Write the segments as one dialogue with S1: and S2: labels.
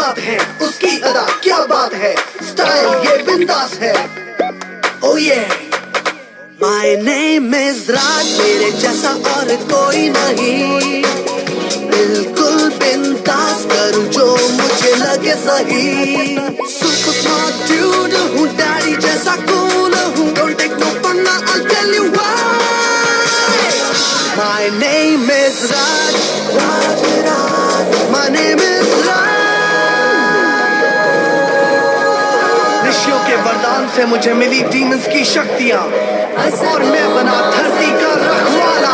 S1: बात है, उसकी अदा क्या बात है, स्टाइल ये बिंदास है। Oh yeah, my name is Raj, मेरे जैसा और कोई नहीं, बिल्कुल बिंदास करूं जो मुझे लगे सही। Super smart dude हूँ, डैडी जैसा cool हूँ, don't take no for now, I'll tell you why। My name is Raj, Raj, Raj, my name is Raj। ऋषियों के वरदान से मुझे मिली डीमंस की शक्तियाँ, और मैं बना धरती का रखवाला।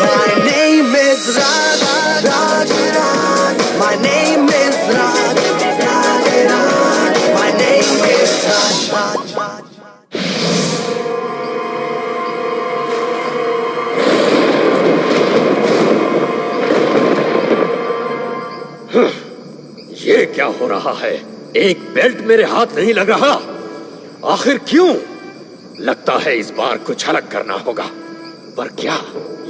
S1: My name is Raj, Raj, Raj, my name is Raj, Raj, Raj, my name is Raj, Raj, Raj।
S2: ये क्या हो रहा है? एक बेल्ट मेरे हाथ नहीं लग रहा, आखिर क्यों? लगता है इस बार कुछ अलग करना होगा, पर क्या?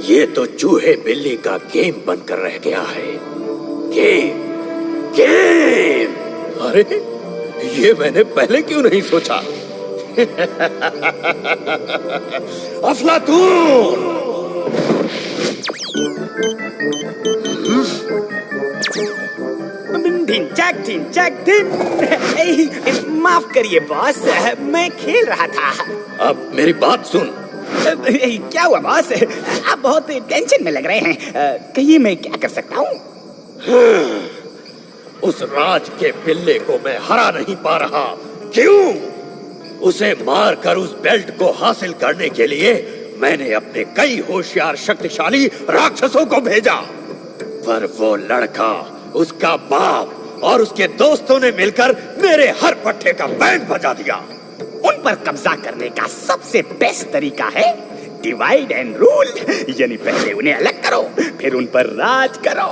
S2: ये तो चूहे बिल्ली का गेम बनकर रह गया है। Game, game! अरे ये मैंने पहले क्यों नहीं सोचा? अफलातून!
S3: माफ करिए बॉस, मैं खेल रहा था।
S2: अब मेरी बात सुन।
S3: क्या हुआ बॉस? आप बहुत टेंशन में लग रहे हैं, कहिए मैं क्या कर सकता हूँ?
S2: उस राज के पिल्ले को मैं हरा नहीं पा रहा। क्यों? उसे मारकर उस बेल्ट को हासिल करने के लिए मैंने अपने कई होशियार शक्तिशाली राक्षसों को भेजा, पर वो लड़का, उसका बाप और उसके दोस्तों ने मिलकर मेरे हर पट्टे का बैंड बजा दिया।
S3: उन पर कब्जा करने का सबसे बेस्ट तरीका है डिवाइड एंड रूल, यानी पहले उन्हें अलग करो, फिर उन पर राज करो।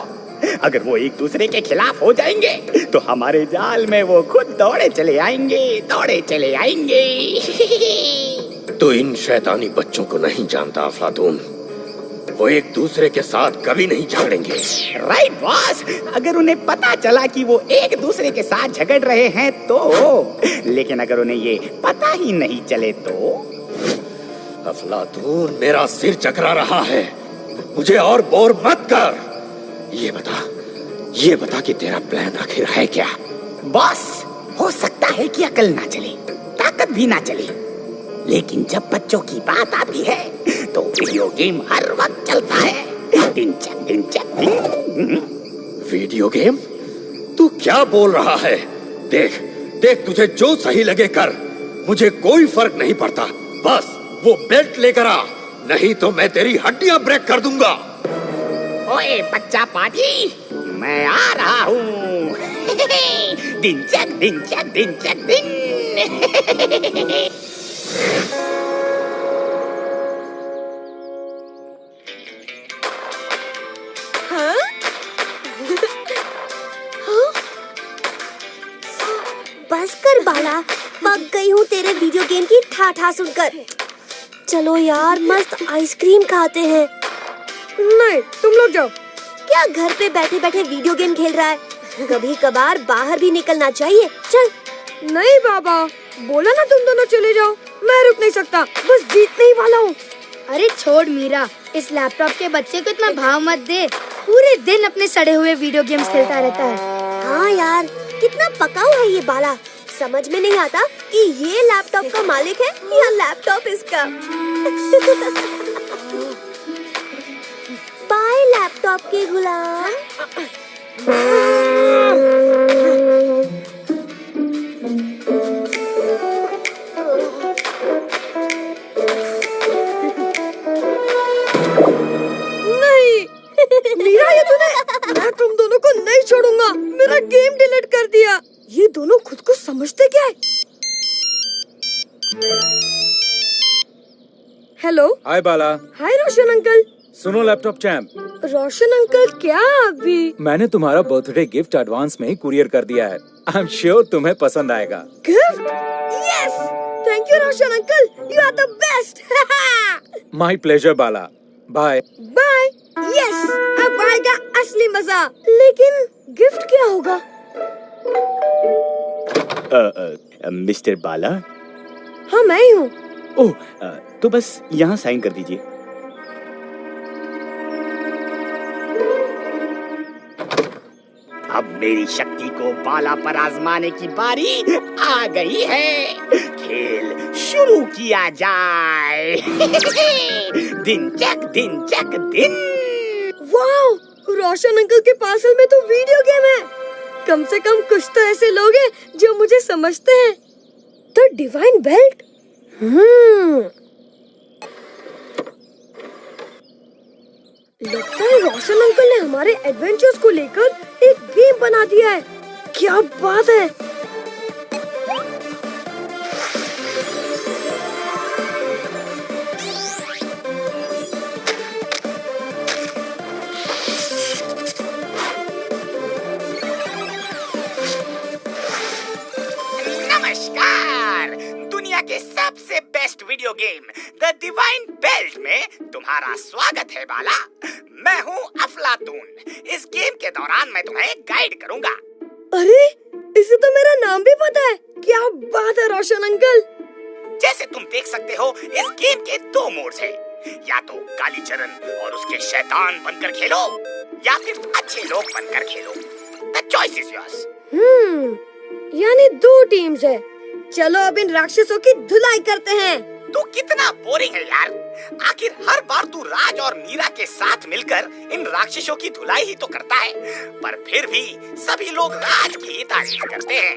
S3: अगर वो एक दूसरे के खिलाफ हो जाएंगे तो हमारे जाल में वो खुद दौड़े चले आएंगे, दौड़े चले आएंगे।
S2: तो इन शैतानी बच्चों को नहीं जानता अफलातून, वो एक दूसरे के साथ कभी नहीं झगड़ेंगे।
S3: राइट बॉस, अगर उन्हें पता चला कि वो एक दूसरे के साथ झगड़ रहे हैं तो, लेकिन अगर उन्हें ये पता ही नहीं चले तो?
S2: अफलातून, मेरा सिर चकरा रहा है, मुझे और बोर मत कर। ये बता कि तेरा प्लान आखिर है क्या?
S3: बॉस, हो सकता है कि अकल ना चले, ताकत भी ना चले, लेकिन जब बच्चों की बात आती है तो वीडियो गेम हर वक्त चलता है। दिन चक दिन चक दिन।
S2: Video game? तू क्या बोल रहा है? देख देख, तुझे जो सही लगे कर, मुझे कोई फर्क नहीं पड़ता। बस वो बेल्ट लेकर आ, नहीं तो मैं तेरी हड्डियां ब्रेक कर दूंगा।
S3: ओए बच्चा पाजी, मैं आ रहा हूँ। दिन चक दिन चक दिन चक दिन।
S4: बस कर बाला, पक गई हूँ तेरे वीडियो गेम की ठा सुनकर। चलो यार, मस्त आइसक्रीम खाते हैं।
S5: नहीं, तुम लोग जाओ।
S4: क्या घर पे बैठे बैठे वीडियो गेम खेल रहा है? कभी कभार बाहर भी निकलना चाहिए। चल।
S5: नहीं बाबा, बोला ना तुम दोनों चले जाओ, मैं रुक नहीं सकता, बस जीतने ही वाला हूँ।
S6: अरे छोड़ मीरा, इस लैपटॉप के बच्चे को इतना भाव मत दे, पूरे दिन अपने सड़े हुए वीडियो गेम्स खेलता रहता है।
S4: हाँ यार, कितना पकाऊ है ये बाला, समझ में नहीं आता कि ये लैपटॉप का मालिक है या लैपटॉप इसका। बाय लैपटॉप के गुलाम।
S5: नहीं मीरा, ये तूने, मैं तुम दोनों को नहीं छोड़ूंगा। मेरा गेम डिलीट कर दिया। ये दोनों खुद को समझते क्या है? हेलो।
S7: हाय बाला।
S5: हाय रोशन अंकल,
S7: सुनो लैपटॉप चैंप,
S5: रोशन अंकल क्या अभी?
S7: मैंने तुम्हारा बर्थडे गिफ्ट एडवांस में ही कुरियर कर दिया है। आई एम श्योर तुम्हें पसंद आएगा।
S5: Gift? Yes, thank you Roshan uncle, you are the best.
S7: My pleasure Bala, bye.
S5: Bye. Yes, अब आएगा असली मजा। लेकिन गिफ्ट क्या होगा?
S3: मिस्टर बाला।
S5: हाँ मैं ही हूँ।
S3: ओह, तो बस यहाँ साइन कर दीजिए। अब मेरी शक्ति को बाला पर आजमाने की बारी आ गई है। खेल शुरू किया जाए। दिन चक दिन।
S5: वाओ, रोशन अंकल के पार्सल में तो वीडियो गेम है। कम से कम कुछ तो ऐसे लोग हैं जो मुझे समझते हैं। The divine belt? लगता है रोशन अंकल ने हमारे एडवेंचर्स को लेकर एक गेम बना दिया है। क्या बात है।
S3: नमस्कार, दुनिया के सबसे best video game the divine belt में तुम्हारा स्वागत है बाला। मैं हूँ अफलातून। इस गेम के दौरान मैं तुम्हें गाइड करूँगा।
S5: अरे, इसे तो मेरा नाम भी पता है। क्या बात है रोशन अंकल।
S3: जैसे तुम देख सकते हो, इस गेम के दो मोड्स हैं। या तो कालीचरण और उसके शैतान बनकर खेलो, या फिर अच्छे लोग बनकर खेलो। The choice is yours.
S5: यानी दो टीम्स है। चलो अब इन राक्षसों की धुलाई करते हैं।
S3: तू कितना बोरिंग है यार। आखिर हर बार तू राज और मीरा के साथ मिलकर इन राक्षसों की धुलाई ही तो करता है, पर फिर भी सभी लोग राज की ही तारीफ करते हैं।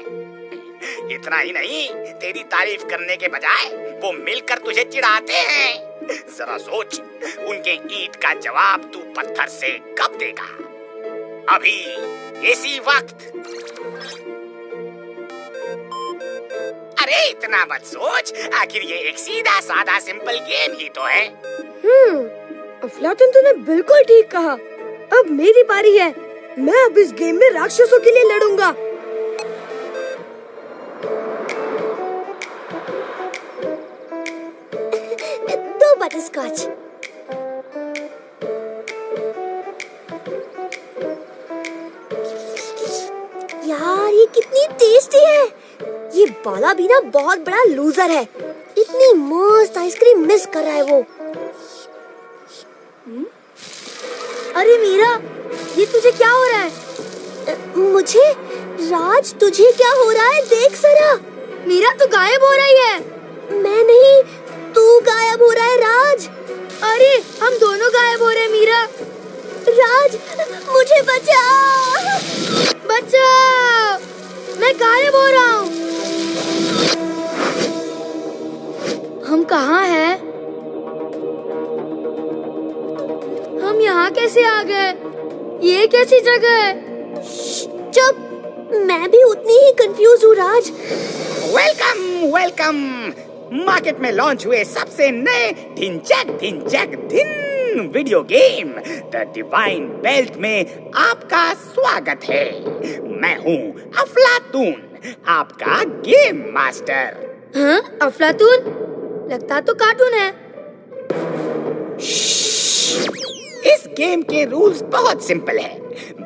S3: इतना ही नहीं, तेरी तारीफ करने के बजाय वो मिलकर तुझे चिढ़ाते हैं। जरा सोच, उनके ईंट का जवाब तू पत्थर से कब देगा? अभी, इसी वक्त। अरे इतना मत सोच, आखिर ये एक सीधा साधा सिंपल गेम ही तो है।
S5: अफलातून, तूने बिल्कुल ठीक कहा। अब मेरी बारी है। मैं अब इस गेम में राक्षसों के लिए लड़ूंगा।
S4: दो बटरस्कॉच। यार ये कितनी टेस्टी है। ये बाला भी ना बहुत बड़ा लूजर है। इतनी मस्त आइसक्रीम मिस कर रहा है वो।
S6: अरे मीरा, ये तुझे क्या हो रहा है?
S4: मुझे? राज, तुझे क्या हो रहा है? देख जरा।
S6: मीरा, तू गायब हो रही है।
S4: मैं नहीं, तू गायब हो रहा है राज।
S6: अरे हम दोनों गायब हो रहे हैं मीरा।
S4: राज, मुझे बचाओ।
S6: बचाओ, मैं गायब हो रहा हूँ। हम कहाँ हैं? हम यहाँ कैसे आ गए? ये कैसी जगह है?
S4: चुप, मैं भी उतनी ही कंफ्यूज हूँ राज।
S3: Welcome welcome. मार्केट में लॉन्च हुए सबसे नए दिन video game the divine belt में आपका स्वागत है। मैं हूँ अफलातून, आपका गेम मास्टर।
S6: हाँ, अफलातून? लगता तो कार्टून है।
S3: इस गेम के रूल्स बहुत सिंपल है।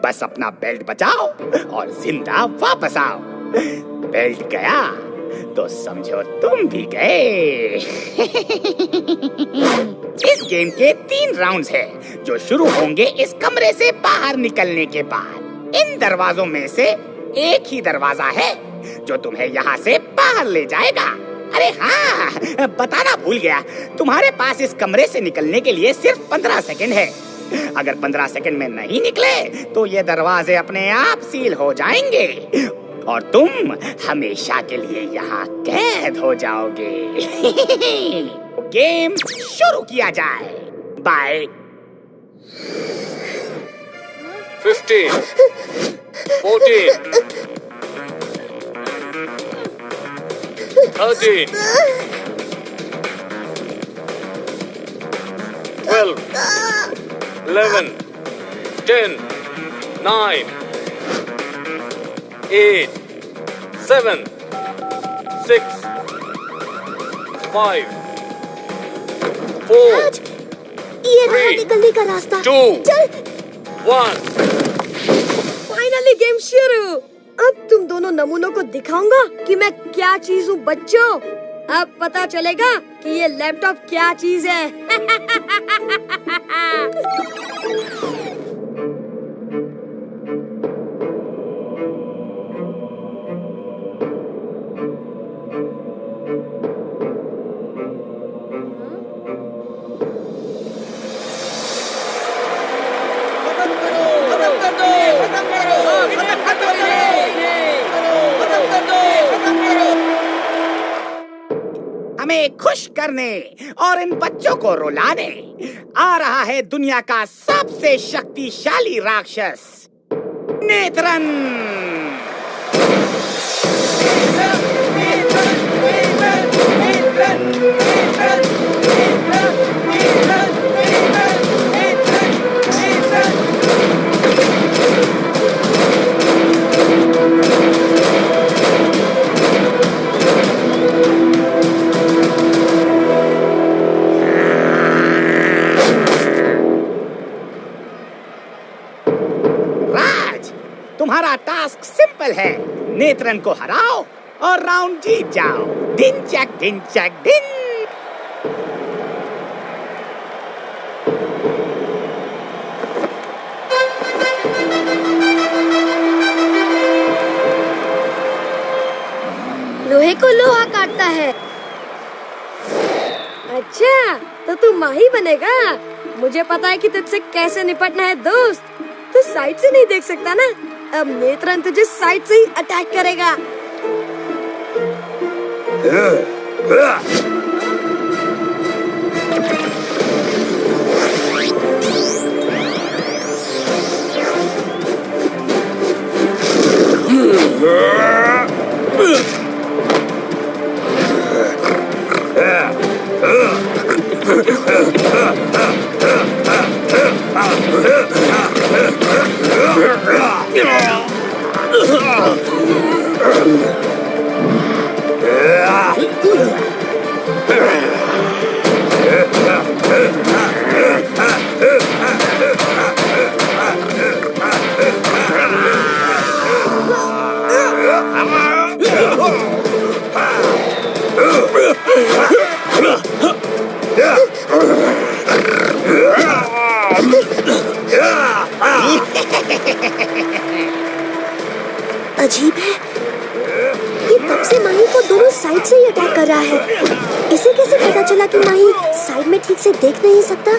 S3: बस अपना बेल्ट बचाओ और जिंदा वापस आओ। बेल्ट गया तो समझो तुम भी गए। इस गेम के 3 राउंड्स हैं, जो शुरू होंगे इस कमरे से बाहर निकलने के बाद। इन दरवाजों में से एक ही दरवाजा है जो तुम्हें यहाँ से बाहर ले जाएगा। अरे हाँ, बताना भूल गया, तुम्हारे पास इस कमरे से निकलने के लिए सिर्फ 15 सेकंड है। अगर 15 सेकंड में नहीं निकले तो ये दरवाजे अपने आप सील हो जाएंगे और तुम हमेशा के लिए यहाँ कैद हो जाओगे। गेम शुरू किया जाए। बाय।
S2: 15, 14, 13, 12,
S7: 11, 10, 9, 8, 7, 6, 5, 4,
S4: राज, ये रहा
S7: 3,
S4: निकलने का रास्ता।
S7: 2,
S4: चल।
S7: 1।
S5: फाइनली गेम शुरू। अब तुम दोनों नमूनों को दिखाऊंगा कि मैं क्या चीज हूँ बच्चों। अब पता चलेगा कि ये लैपटॉप क्या चीज है।
S3: हमें खुश करने और इन बच्चों को रुलाने आ रहा है दुनिया का सबसे शक्तिशाली राक्षस नेत्रन। तुम्हारा टास्क सिंपल है, नेत्रन को हराओ और राउंड जीत जाओ। दिन चक दिन चक दिन।
S6: लोहे को लोहा काटता है।
S5: अच्छा, तो तू माही बनेगा। मुझे पता है कि तुझसे कैसे निपटना है दोस्त। तू साइड से नहीं देख सकता ना। अब नेत्रन तुझे साइड से ही अटैक करेगा।
S4: अजीब है, ये तब से माही को दोनों साइड से ही अटैक कर रहा है। इसे कैसे पता चला कि माही साइड में ठीक से देख नहीं सकता?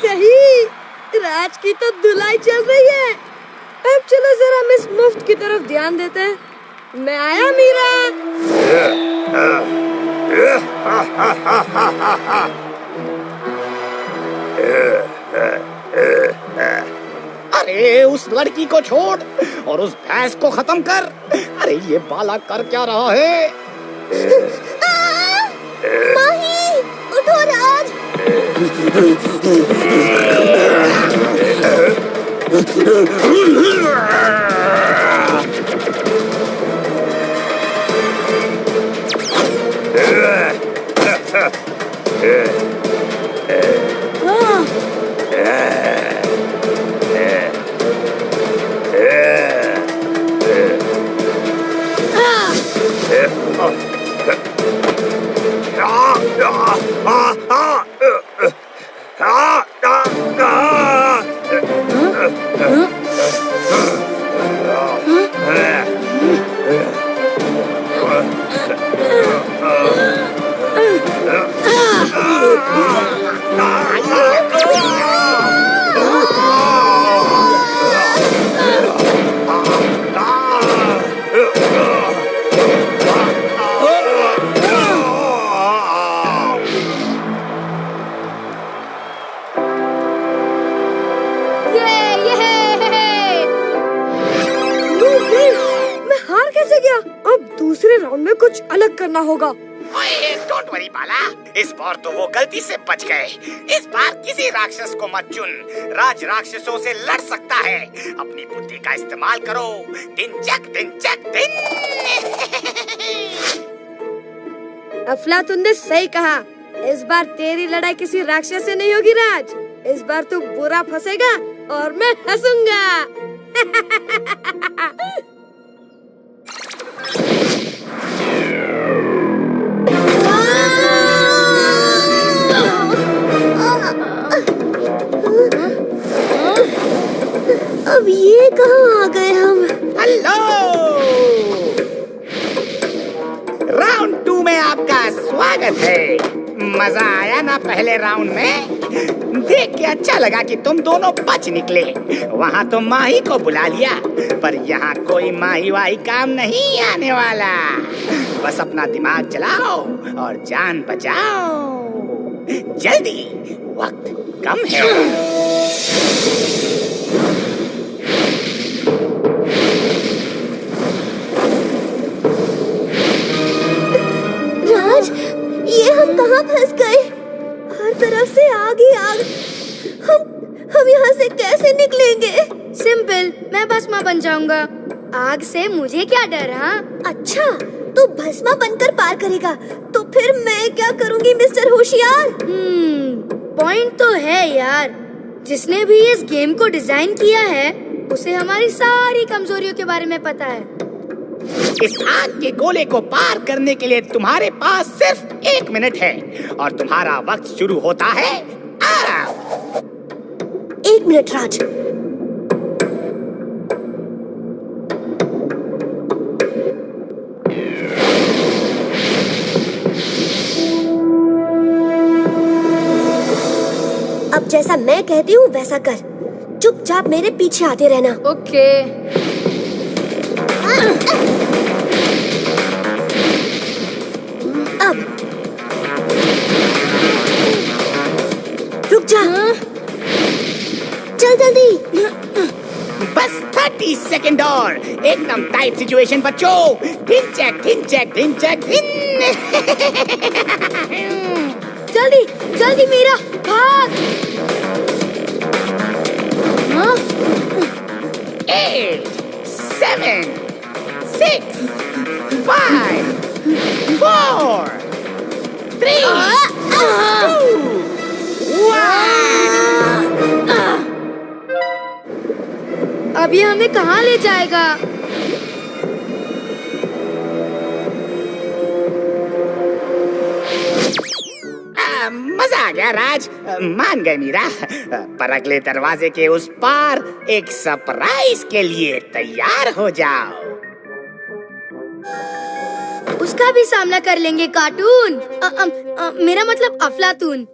S5: सही, राज की तो धुलाई चल रही है। अब चलो जरा मिस मुफ्त की तरफ ध्यान देते हैं। मैं आया मीरा।
S3: अरे उस लड़की को छोड़ और उस भैंस को खत्म कर। अरे ये बाला कर क्या रहा है?
S4: माही, उठो राज।
S5: होगा।
S3: ओए, डोंट वरी बाला, इस बार तो वो गलती से बच गए। इस बार किसी राक्षस को मत चुन, राज राक्षसों से लड़ सकता है। अपनी बुद्धि का इस्तेमाल करो। दिन चक दिन चक दिन।
S5: अफलातून ने सही कहा, इस बार तेरी लड़ाई किसी राक्षस से नहीं होगी राज। इस बार तू बुरा फंसेगा और मैं हंसूंगा।
S4: अब ये कहाँ आ गए हम?
S3: हेलो, राउंड 2 में आपका स्वागत है। मजा आया ना पहले राउंड में? देख के अच्छा लगा कि तुम दोनों बच निकले। वहाँ तो माही को बुला लिया, पर यहाँ कोई माही वाही काम नहीं आने वाला। बस अपना दिमाग चलाओ और जान बचाओ। जल्दी, वक्त कम है।
S4: राज, ये हम कहाँ फंस गए? हर तरफ से आग ही आग। हम यहाँ से कैसे निकलेंगे?
S6: सिंपल, मैं भस्मा बन जाऊंगा। आग से मुझे क्या डर? हाँ,
S4: अच्छा, तो भस्मा बनकर पार करेगा, तो फिर मैं क्या करूँगी मिस्टर होशियार?
S6: पॉइंट तो है यार। जिसने भी इस गेम को डिजाइन किया है, उसे हमारी सारी कमजोरियों के बारे में पता है।
S3: इस आग के गोले को पार करने के लिए तुम्हारे पास सिर्फ 1 मिनट है और तुम्हारा वक्त शुरू होता है अब।
S4: 1 मिनट राज। अब जैसा मैं कहती हूँ वैसा कर। चुपचाप मेरे पीछे आते रहना।
S6: ओके।
S4: अब रुक जा। चल जल्दी।
S3: बस 30 सेकंड और। एकदम टाइट सिचुएशन बच्चों। धिन चैक धिन चैक धिन चैक धिन।
S6: जल्दी जल्दी मीरा, भाग।
S3: 8 7 6 5 4 3 2 1।
S6: अब ये हमें कहाँ ले जाएगा?
S3: मजा आ गया राज, मान गए मीरा। पर अगले दरवाजे के उस पार एक सरप्राइज के लिए तैयार हो जाओ।
S6: उसका भी सामना कर लेंगे कार्टून। मेरा मतलब अफलातून।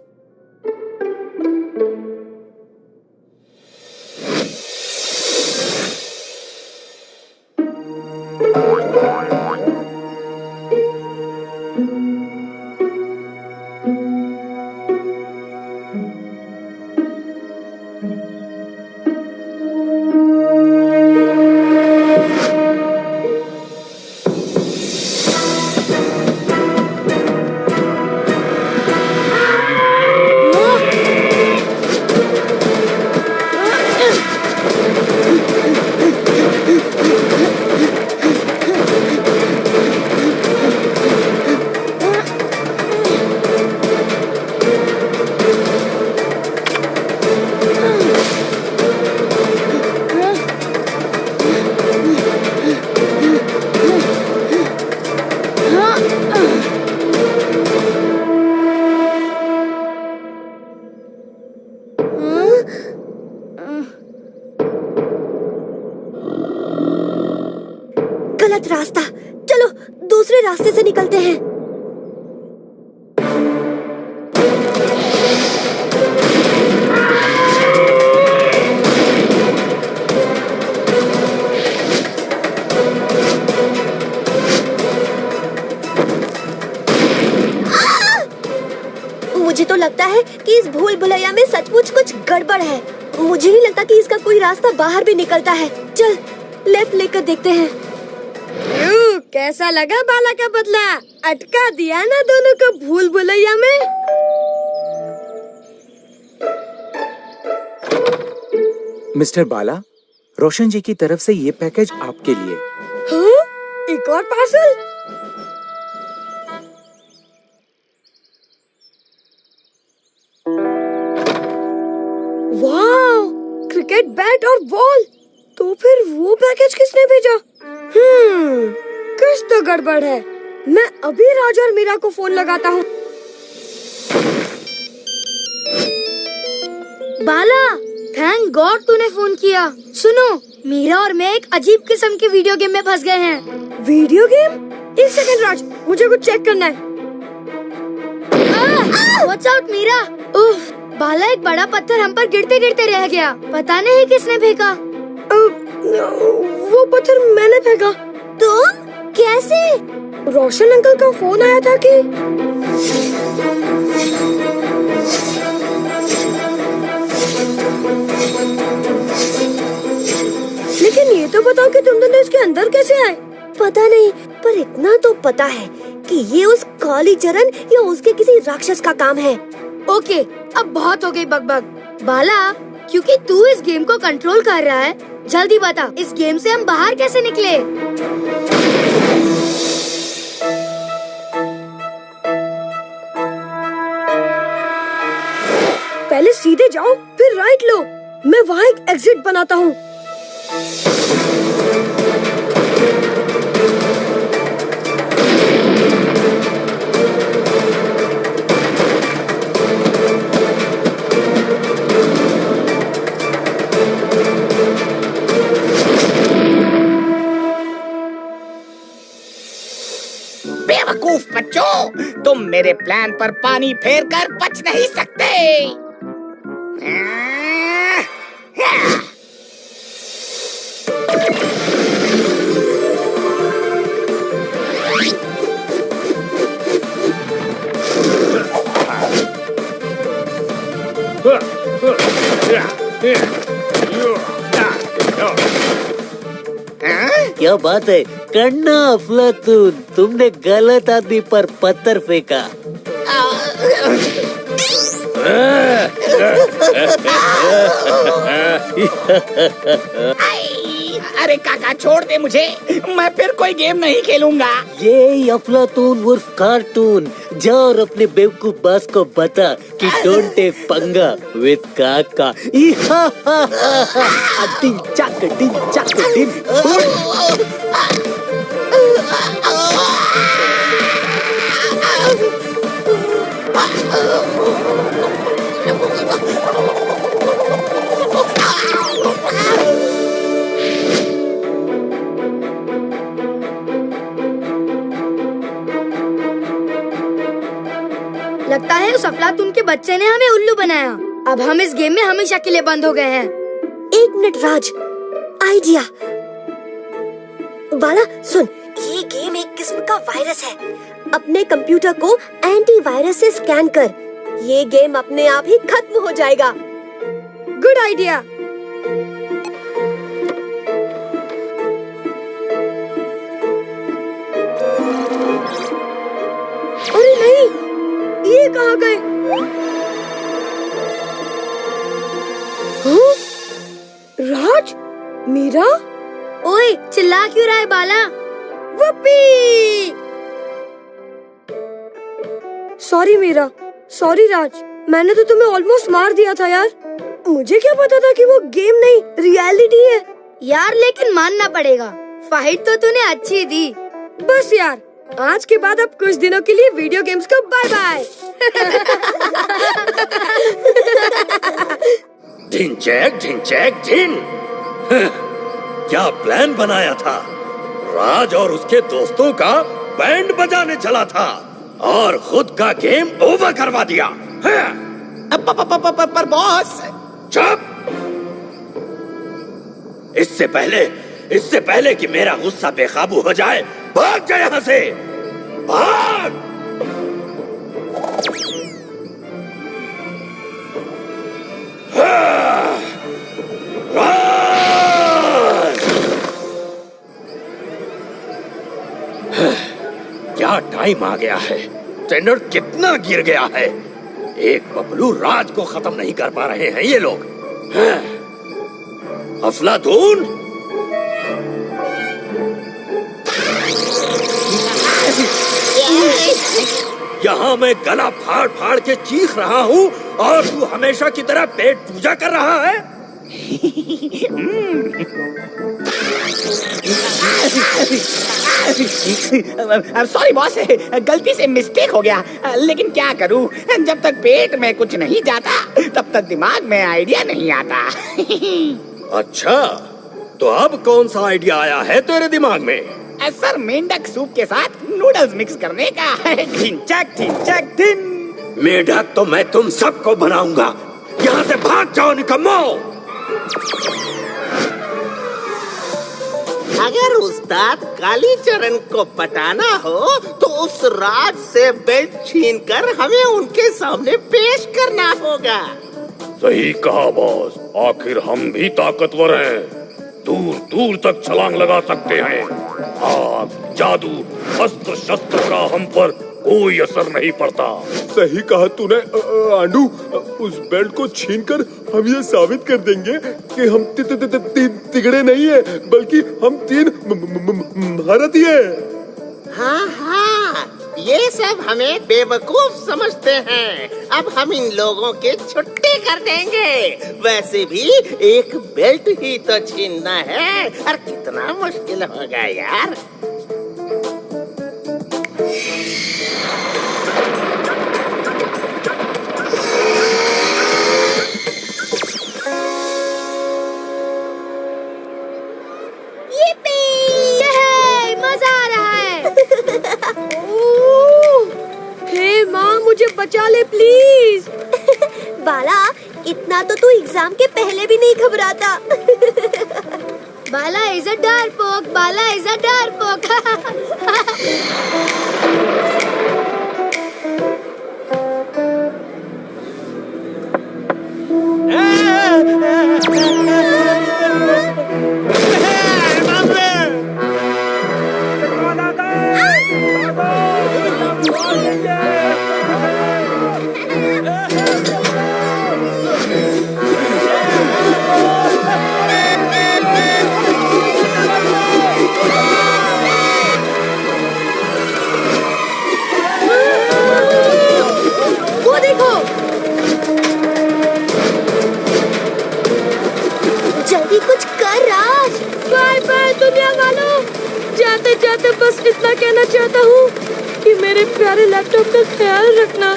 S4: गलत रास्ता। चलो दूसरे रास्ते से निकलते हैं। मुझे तो लगता है कि इस भूल भुलैया में सचमुच कुछ गड़बड़ है। मुझे नहीं लगता कि इसका कोई रास्ता बाहर भी निकलता है। चल लेफ्ट लेकर देखते हैं।
S5: रुक, कैसा लगा बाला का बदला? अटका दिया ना दोनों को भूल भुलैया में।
S7: मिस्टर बाला, रोशन जी की तरफ से ये पैकेज आपके लिए।
S5: हाँ? एक और पार्सल? वाह, क्रिकेट बैट और बॉल। तो फिर वो पैकेज किसने भेजा? कुछ तो गड़बड़ है। मैं अभी राज और मीरा को फोन लगाता हूँ।
S6: बाला, थैंक गॉड तूने फोन किया। सुनो, मीरा और मैं एक अजीब किस्म के वीडियो गेम में फंस गए हैं।
S5: Video game? एक सेकंड राज, मुझे कुछ चेक करना है।
S6: Watch out Meera. उफ, बाला, एक बड़ा पत्थर हम पर गिरते गिरते रह गया। पता नहीं किसने फेंका।
S5: वो पत्थर मैंने फेंका।
S4: तुम? कैसे?
S5: रोशन अंकल का फोन आया था कि लेकिन ये तो बताओ कि तुम दोनों इसके अंदर कैसे आए?
S4: पता नहीं, पर इतना तो पता है कि ये उस काली चरण या उसके किसी राक्षस का काम है।
S6: ओके, अब बहुत हो गई बकबक। बाला, क्योंकि तू इस गेम को कंट्रोल कर रहा है, जल्दी बता, इस गेम से हम बाहर कैसे निकले?
S5: पहले सीधे जाओ, फिर राइट लो। मैं वहाँ एक एग्जिट बनाता हूँ।
S3: बेवकूफ बच्चों, तुम मेरे प्लान पर पानी फेर कर बच नहीं सकते।
S8: क्या बात है करना अफलातून, तुमने गलत आदमी पर पत्थर फेंका।
S3: अरे काका, छोड़ दे मुझे, मैं फिर कोई गेम नहीं खेलूंगा।
S8: ये अफलातून उर्फ कार्टून, जा और अपने बेवकूफ बॉस को बता कि डोंट टेक पंगा विद काका। डिन चाक डिन चाक डिन।
S6: लगता है उस अफलातून के बच्चे ने हमें उल्लू बनाया। अब हम इस गेम में हमेशा के लिए बंद हो गए हैं।
S4: एक मिनट राज, आइडिया। बाला सुन, ये गेम एक किस्म का वायरस है। अपने कंप्यूटर को एंटीवायरस से स्कैन कर, ये गेम अपने आप ही खत्म हो जाएगा।
S5: Good idea. अरे नहीं, ये कहाँ गए? हाँ? राज, मीरा,
S6: ओए, चिल्ला क्यों रहा है बाला?
S5: वुप्पी! सॉरी मीरा, सॉरी राज, मैंने तो तुम्हें ऑलमोस्ट मार दिया था यार। मुझे क्या पता था कि वो गेम नहीं रियलिटी है।
S6: यार लेकिन मानना पड़ेगा, फाइट तो तूने अच्छी दी।
S5: बस यार, आज के बाद अब कुछ दिनों के लिए वीडियो गेम्स को बाय बाय।
S2: ढिन चैक ढिन। क्या प्लान बनाया था? राज और उसके दोस्तों का बैंड बजाने चला था और खुद का गेम ओवर करवा दिया।
S3: पर बॉस।
S2: चुप! इससे पहले कि मेरा गुस्सा बेकाबू हो जाए, भाग जा यहाँ से, भाग! टाइम आ गया है। स्टैंडर्ड कितना गिर गया है। एक बबलू राज को खत्म नहीं कर पा रहे हैं ये लोग। हैं? अफलातून, यहाँ मैं गला फाड़ फाड़ के चीख रहा हूँ और तू हमेशा की तरह पेट पूजा कर रहा है।
S3: सॉरी बॉस, गलती से मिस्टेक हो गया। लेकिन क्या करूं, जब तक पेट में कुछ नहीं जाता तब तक दिमाग में आइडिया नहीं आता।
S2: अच्छा, तो अब कौन सा आइडिया आया है तेरे दिमाग में?
S3: सर, मेंढक सूप के साथ नूडल्स मिक्स करने का। ढिंचक ढिंचक ढिन।
S2: मेढक तो मैं तुम सबको बनाऊंगा। यहाँ से भाग जाओ निकम्मो।
S9: अगर उस्ताद कालीचरण को पटाना हो तो उस राज से बेल्ट छीनकर हमें उनके सामने पेश करना होगा।
S2: सही कहा बॉस, आखिर हम भी ताकतवर हैं। दूर दूर तक छलांग लगा सकते हैं। आग, जादू, अस्त्र शस्त्र का हम पर कोई असर नहीं पड़ता।
S10: सही कहा तूने आंडू। उस बेल्ट को छीनकर हम ये साबित कर देंगे कि हम तिगड़े नहीं है, बल्कि हम तीन भारतीय हैं।
S9: हाँ हाँ, ये सब हमें बेवकूफ समझते हैं। अब हम इन लोगों के छुट्टी कर देंगे। वैसे भी एक बेल्ट ही तो छीनना है, और कितना मुश्किल होगा यार।
S5: मुझे बचा ले प्लीज।
S4: बाला, इतना तो तू एग्जाम के पहले भी नहीं घबराता।
S6: बाला इज अ डरपोक, बाला इज अ डरपोक।
S4: जल्दी कुछ कर राज।
S5: बाय बाय दुनिया वालों। जाते जाते बस इतना कहना चाहता हूँ कि मेरे प्यारे लैपटॉप का ख्याल रखना।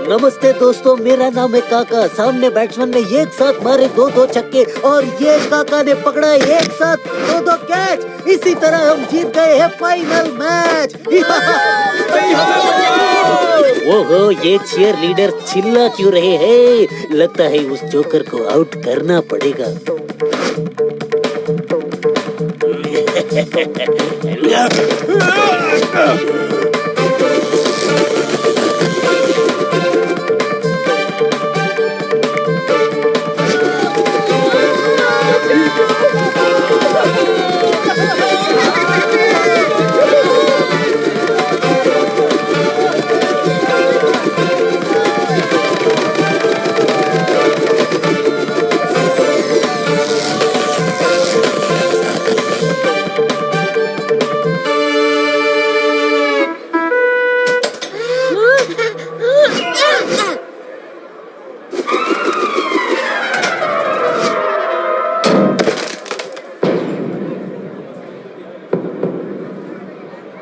S8: नमस्ते दोस्तों, मेरा नाम है काका। सामने बैट्समैन ने एक साथ मारे 2-2 छक्के और ये काका ने पकड़ा एक साथ 2-2 कैच। इसी तरह हम जीत गए हैं फाइनल मैच। ओहो, ये चीयर लीडर चिल्ला क्यों रहे हैं? लगता है उस जोकर को आउट करना पड़ेगा।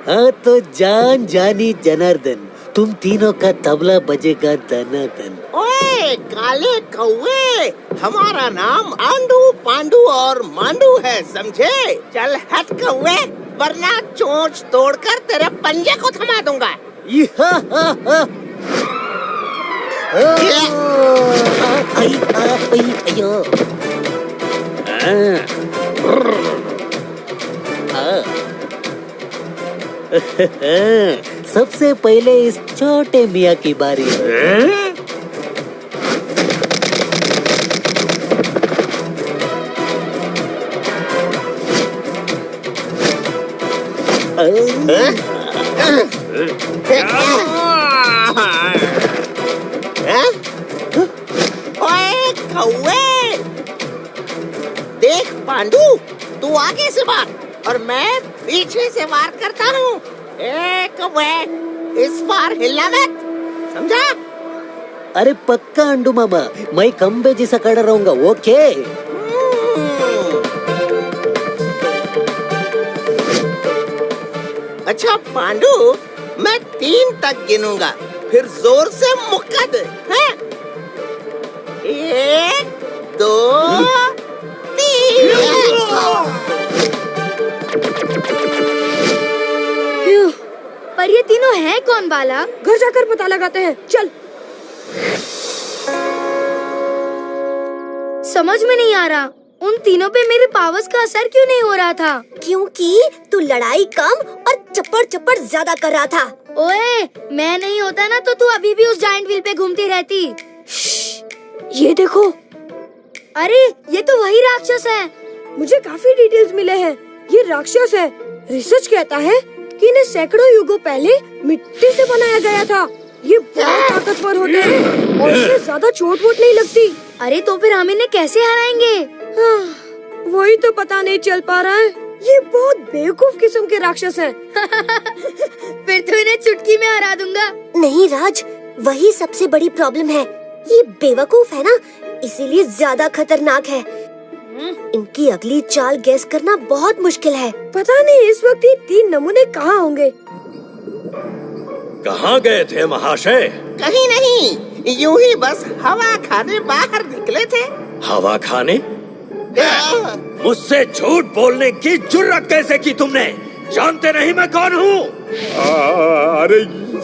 S8: हाँ तो जान जानी जनार्दन, तुम तीनों का तबला बजेगा दनादन।
S9: ओए काले कौवे, हमारा नाम आंडू, पांडू और मांडू है, समझे? चल हट कौवे, वरना चोंच तोड़कर तेरे पंजे को थमा दूंगा।
S8: सबसे पहले इस छोटे मियाँ की बारी है।
S9: ओए कौवे, देख पांडू, तू आगे से मार और मैं पीछे से वार करता हूँ। कौवे, इस बार हिलना मत, समझा?
S8: अरे पक्का अंडू मामा, मैं खंबे जैसा खड़ा रहूंगा। ओके।
S9: अच्छा पांडू, मैं 3 तक गिनूंगा, फिर जोर से मुक्का दे। 1, 2, 3।
S6: पर ये तीनों हैं कौन बाला?
S5: घर जाकर पता लगाते हैं, चल।
S6: समझ में नहीं आ रहा, उन तीनों पे मेरे पावर्स का असर क्यों नहीं हो रहा था?
S4: क्योंकि तू लड़ाई कम और चप्पड़ चप्पड़ ज्यादा कर रहा था।
S6: ओए, मैं नहीं होता ना तो तू अभी भी उस जायंट व्हील पे घूमती रहती।
S5: ये देखो।
S6: अरे, ये तो वही राक्षस है।
S5: मुझे काफी डिटेल्स मिले हैं। ये राक्षस है। रिसर्च कहता है कि इन्हें सैकड़ों युगों पहले मिट्टी से बनाया गया था। ये बहुत ताकतवर होते हैं और इन्हें ज्यादा चोट वोट नहीं लगती।
S6: अरे तो फिर हम इन्हें कैसे हराएंगे?
S5: वही तो पता नहीं चल पा रहा है। ये बहुत बेवकूफ किस्म के राक्षस हैं।
S6: फिर तो इन्हें चुटकी में हरा दूंगा।
S4: नहीं राज, वही सबसे बड़ी प्रॉब्लम है। ये बेवकूफ है ना, इसीलिए ज्यादा खतरनाक है। इनकी अगली चाल गैस करना बहुत मुश्किल है।
S5: पता नहीं इस वक्त ये 3 नमूने कहाँ होंगे।
S2: कहाँ गए थे महाशय?
S9: कहीं नहीं, यूं ही बस हवा खाने बाहर निकले थे।
S2: हवा खाने? मुझसे झूठ बोलने की जुर्रत कैसे की तुमने? जानते नहीं मैं कौन हूँ?
S10: अरे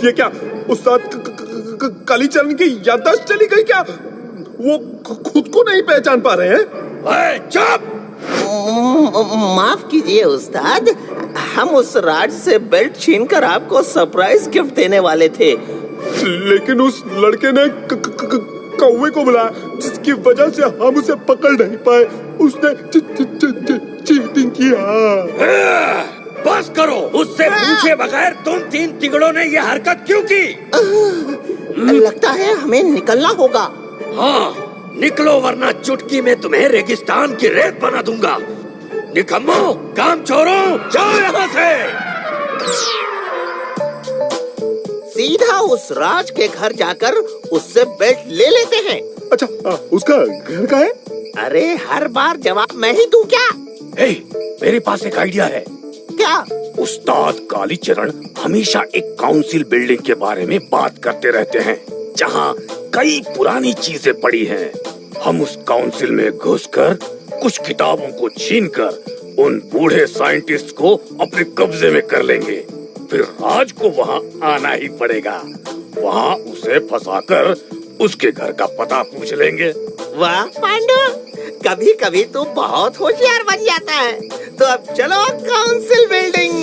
S10: ये क्या, उस्ताद कालीचरण की याददाश्त चली गई क्या? वो खुद को नहीं पहचान पा रहे हैं?
S2: चुप!
S9: माफ कीजिए उस्ताद, हम उस राज से बेल्ट छीनकर आपको सरप्राइज गिफ्ट देने वाले थे।
S10: लेकिन उस लड़के ने कौवे को बुलाया, जिसकी वजह से हम उसे पकड़ नहीं पाए। उसने चीटिंग किया।
S2: बस करो, उससे पूछे बगैर तुम 3 तिगड़ों ने ये हरकत क्यों की?
S9: लगता है हमें निकलना होगा।
S2: हाँ, निकलो वरना चुटकी में तुम्हें रेगिस्तान की रेत बना दूंगा। निकम्मो, काम चोरों, जाओ यहाँ से।
S9: सीधा उस राज के घर जाकर उससे बेल्ट ले लेते हैं।
S10: अच्छा, उसका घर कहाँ है?
S9: अरे हर बार जवाब मैं ही दूं क्या?
S2: मेरे पास एक आइडिया है।
S9: क्या?
S2: उस्ताद कालीचरण हमेशा एक काउंसिल बिल्डिंग के बारे में बात करते रहते हैं, जहाँ कई पुरानी चीजें पड़ी हैं। हम उस काउंसिल में घुसकर कुछ किताबों को छीनकर उन बूढ़े साइंटिस्ट को अपने कब्जे में कर लेंगे। फिर राज को वहाँ आना ही पड़ेगा। वहाँ उसे फंसाकर उसके घर का पता पूछ लेंगे।
S9: वाह पांडु, कभी कभी तो बहुत होशियार बन जाता है। तो अब चलो काउंसिल बिल्डिंग।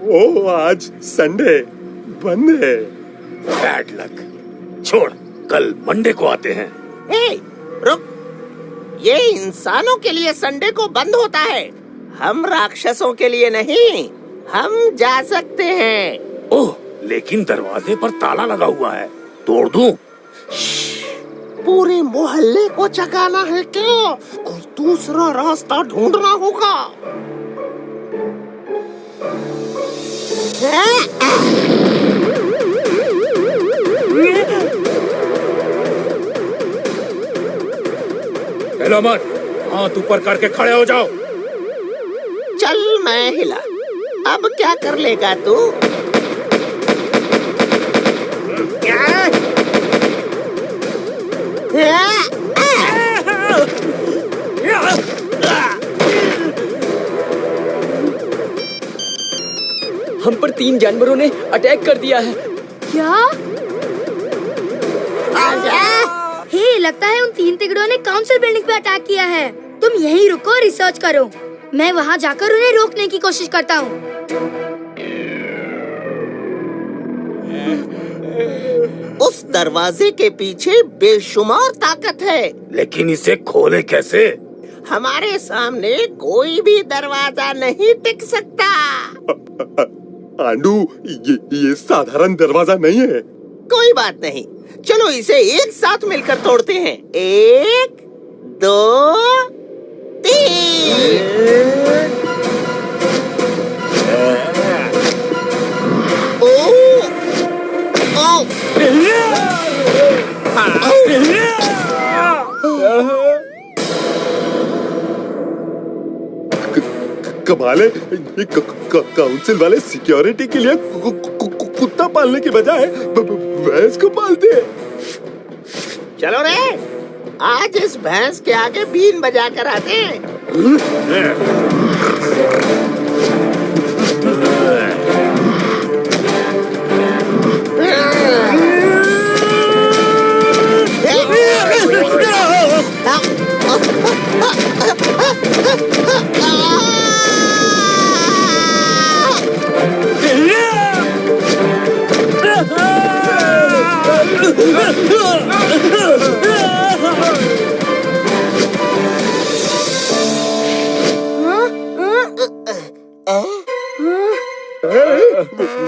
S10: ओ, आज संडे बंद है।
S2: Bad luck. छोड़, कल मंडे को आते हैं।
S9: रुक, ये इंसानों के लिए संडे को बंद होता है, हम राक्षसों के लिए नहीं। हम जा सकते हैं।
S2: ओह, लेकिन दरवाजे पर ताला लगा हुआ है, तोड़ दूं?
S9: पूरे मोहल्ले को चकाना है क्या? कोई दूसरा रास्ता ढूंढना होगा।
S2: हिलो मत, हाथ ऊपर करके खड़े हो जाओ।
S9: चल मैं हिला, अब क्या कर लेगा तू?
S11: हम पर 3 जानवरों ने अटैक कर दिया है।
S6: क्या? हे, लगता है उन 3 तिगड़ों ने काउंसिल बिल्डिंग पे अटैक किया है। तुम यहीं रुको और रिसर्च करो। मैं वहाँ जाकर उन्हें रोकने की कोशिश करता हूँ।
S9: उस दरवाजे के पीछे बेशुमार ताकत है।
S2: लेकिन इसे खोले कैसे?
S9: हमारे सामने कोई भी दरवाजा नहीं टिक सकता।
S10: आंडू, ये साधारण दरवाजा नहीं है।
S9: कोई बात नहीं, चलो इसे एक साथ मिलकर तोड़ते हैं। 1 2 3।
S10: कमाल है, ये काउंसिल वाले सिक्योरिटी के लिए कुत्ता पालने के बजाय भैंस को पालते हैं।
S9: चलो रे, आज इस भैंस के आगे बीन बजा कर आते हैं।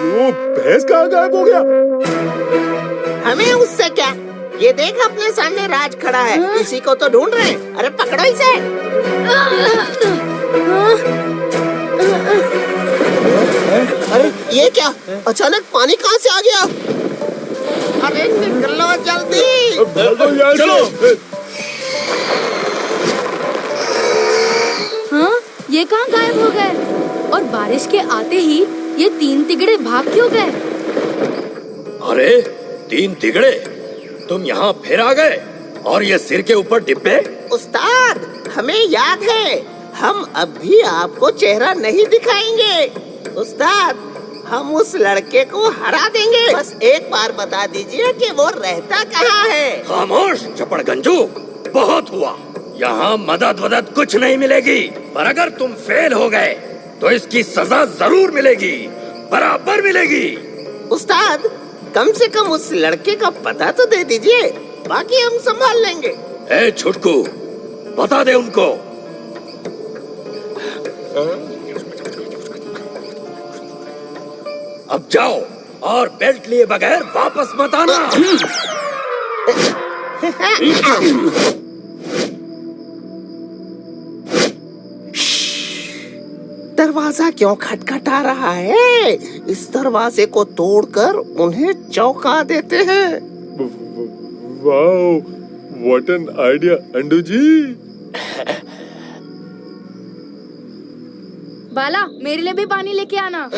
S10: वो भैंस कहाँ गायब हो गया?
S9: हमें उससे क्या? ये देख, अपने सामने राज खड़ा है। इसी को तो ढूंढ रहे हैं। अरे पकड़ो इसे। अरे ये क्या? अचानक पानी कहाँ से आ गया? अरे निकलो जल्दी।
S10: चलो।
S6: हाँ, ये कहाँ गायब हो गए? और बारिश के आते ही ये 3 तिगड़े भाग क्यों गए?
S2: अरे 3 तिगड़े, तुम यहाँ फिर आ गए? और ये सिर के ऊपर डिब्बे?
S9: उस्ताद, हमें याद है, हम अब भी आपको चेहरा नहीं दिखाएंगे। उस्ताद, हम उस लड़के को हरा देंगे। बस एक बार बता दीजिए कि वो रहता कहाँ है।
S2: खामोश चपड़गंजू, बहुत हुआ। यहाँ मदद कुछ नहीं मिलेगी। पर अगर तुम फेल हो गए तो इसकी सजा जरूर मिलेगी, बराबर मिलेगी।
S9: उस्ताद, कम से कम उस लड़के का पता तो दे दीजिए, बाकी हम संभाल लेंगे।
S2: ए छुटकू, बता दे उनको। अब जाओ और बेल्ट लिए बगैर वापस मत आना।
S9: दरवाजा क्यों खटखटा रहा है? इस दरवाजे को तोड़कर उन्हें चौंका देते हैं।
S10: वाओ, व्हाट एन आइडिया अंडू जी।
S6: बाला, मेरे लिए भी पानी लेके आना।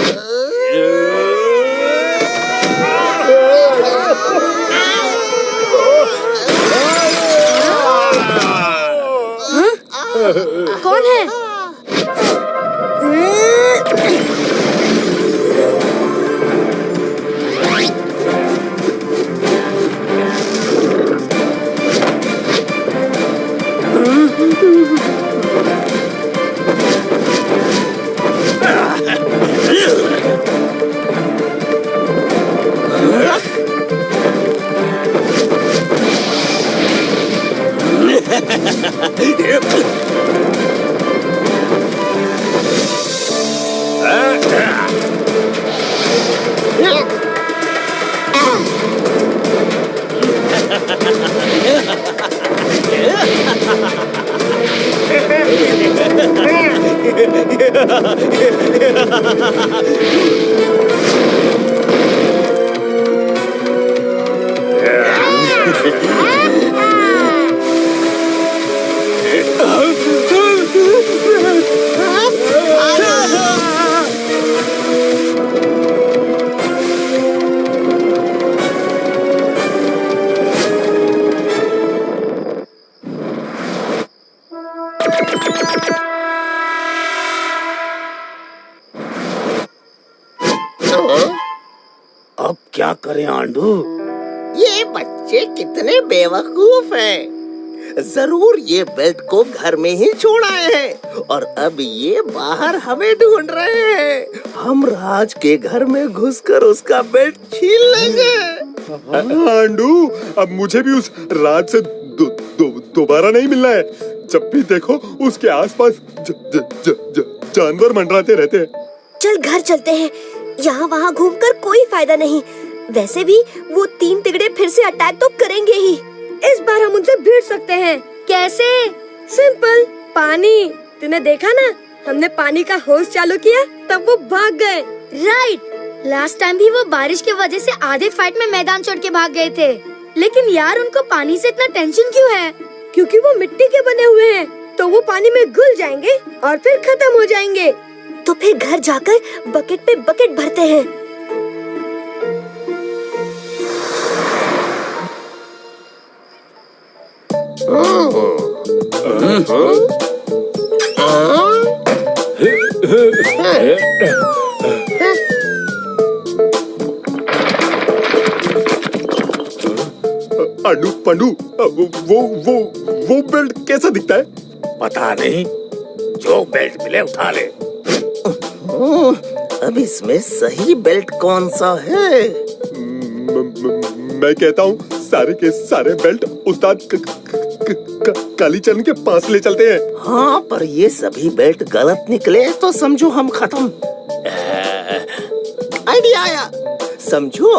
S6: कौन है?
S2: अब क्या करें आंडू?
S9: ये बच्चे कितने बेवकूफ हैं। जरूर ये बेल्ट को घर में ही छोड़ आए हैं और अब ये बाहर हमें ढूंढ रहे हैं। हम राज के घर में घुसकर उसका बेल्ट छीन लेंगे।
S10: आंडू, अब मुझे भी उस राज से दोबारा नहीं मिलना है। जब भी देखो उसके आसपास जानवर मंडराते रहते हैं।
S4: चल घर चलते हैं, यहाँ वहाँ घूमकर कोई फायदा नहीं। वैसे भी वो 3 तिगड़े फिर से अटैक तो करेंगे ही।
S5: इस बार हम उनसे भिड़ सकते हैं।
S6: कैसे?
S5: सिंपल, पानी। तूने देखा ना, हमने पानी का होस चालू किया तब वो भाग गए।
S6: राइट, लास्ट टाइम भी वो बारिश की वजह से आधे फाइट में मैदान छोड़ के भाग गए थे। लेकिन यार उनको पानी से इतना टेंशन क्यों है?
S5: क्योंकि वो मिट्टी के बने हुए हैं, तो वो पानी में घुल जाएंगे और फिर खत्म हो जाएंगे।
S4: तो फिर घर जाकर बकेट पे बकेट भरते हैं।
S10: आंडू पंडू, वो बेल्ट कैसा दिखता है?
S2: पता नहीं, जो बेल्ट मिले उठा ले।
S9: अब इसमें सही बेल्ट कौन सा है?
S10: मैं कहता हूँ सारे के सारे बेल्ट उस्ताद कालीचरण के पास ले चलते हैं।
S9: हाँ, पर ये सभी बेल्ट गलत निकले तो समझो हम खत्म। आइडिया आया। समझो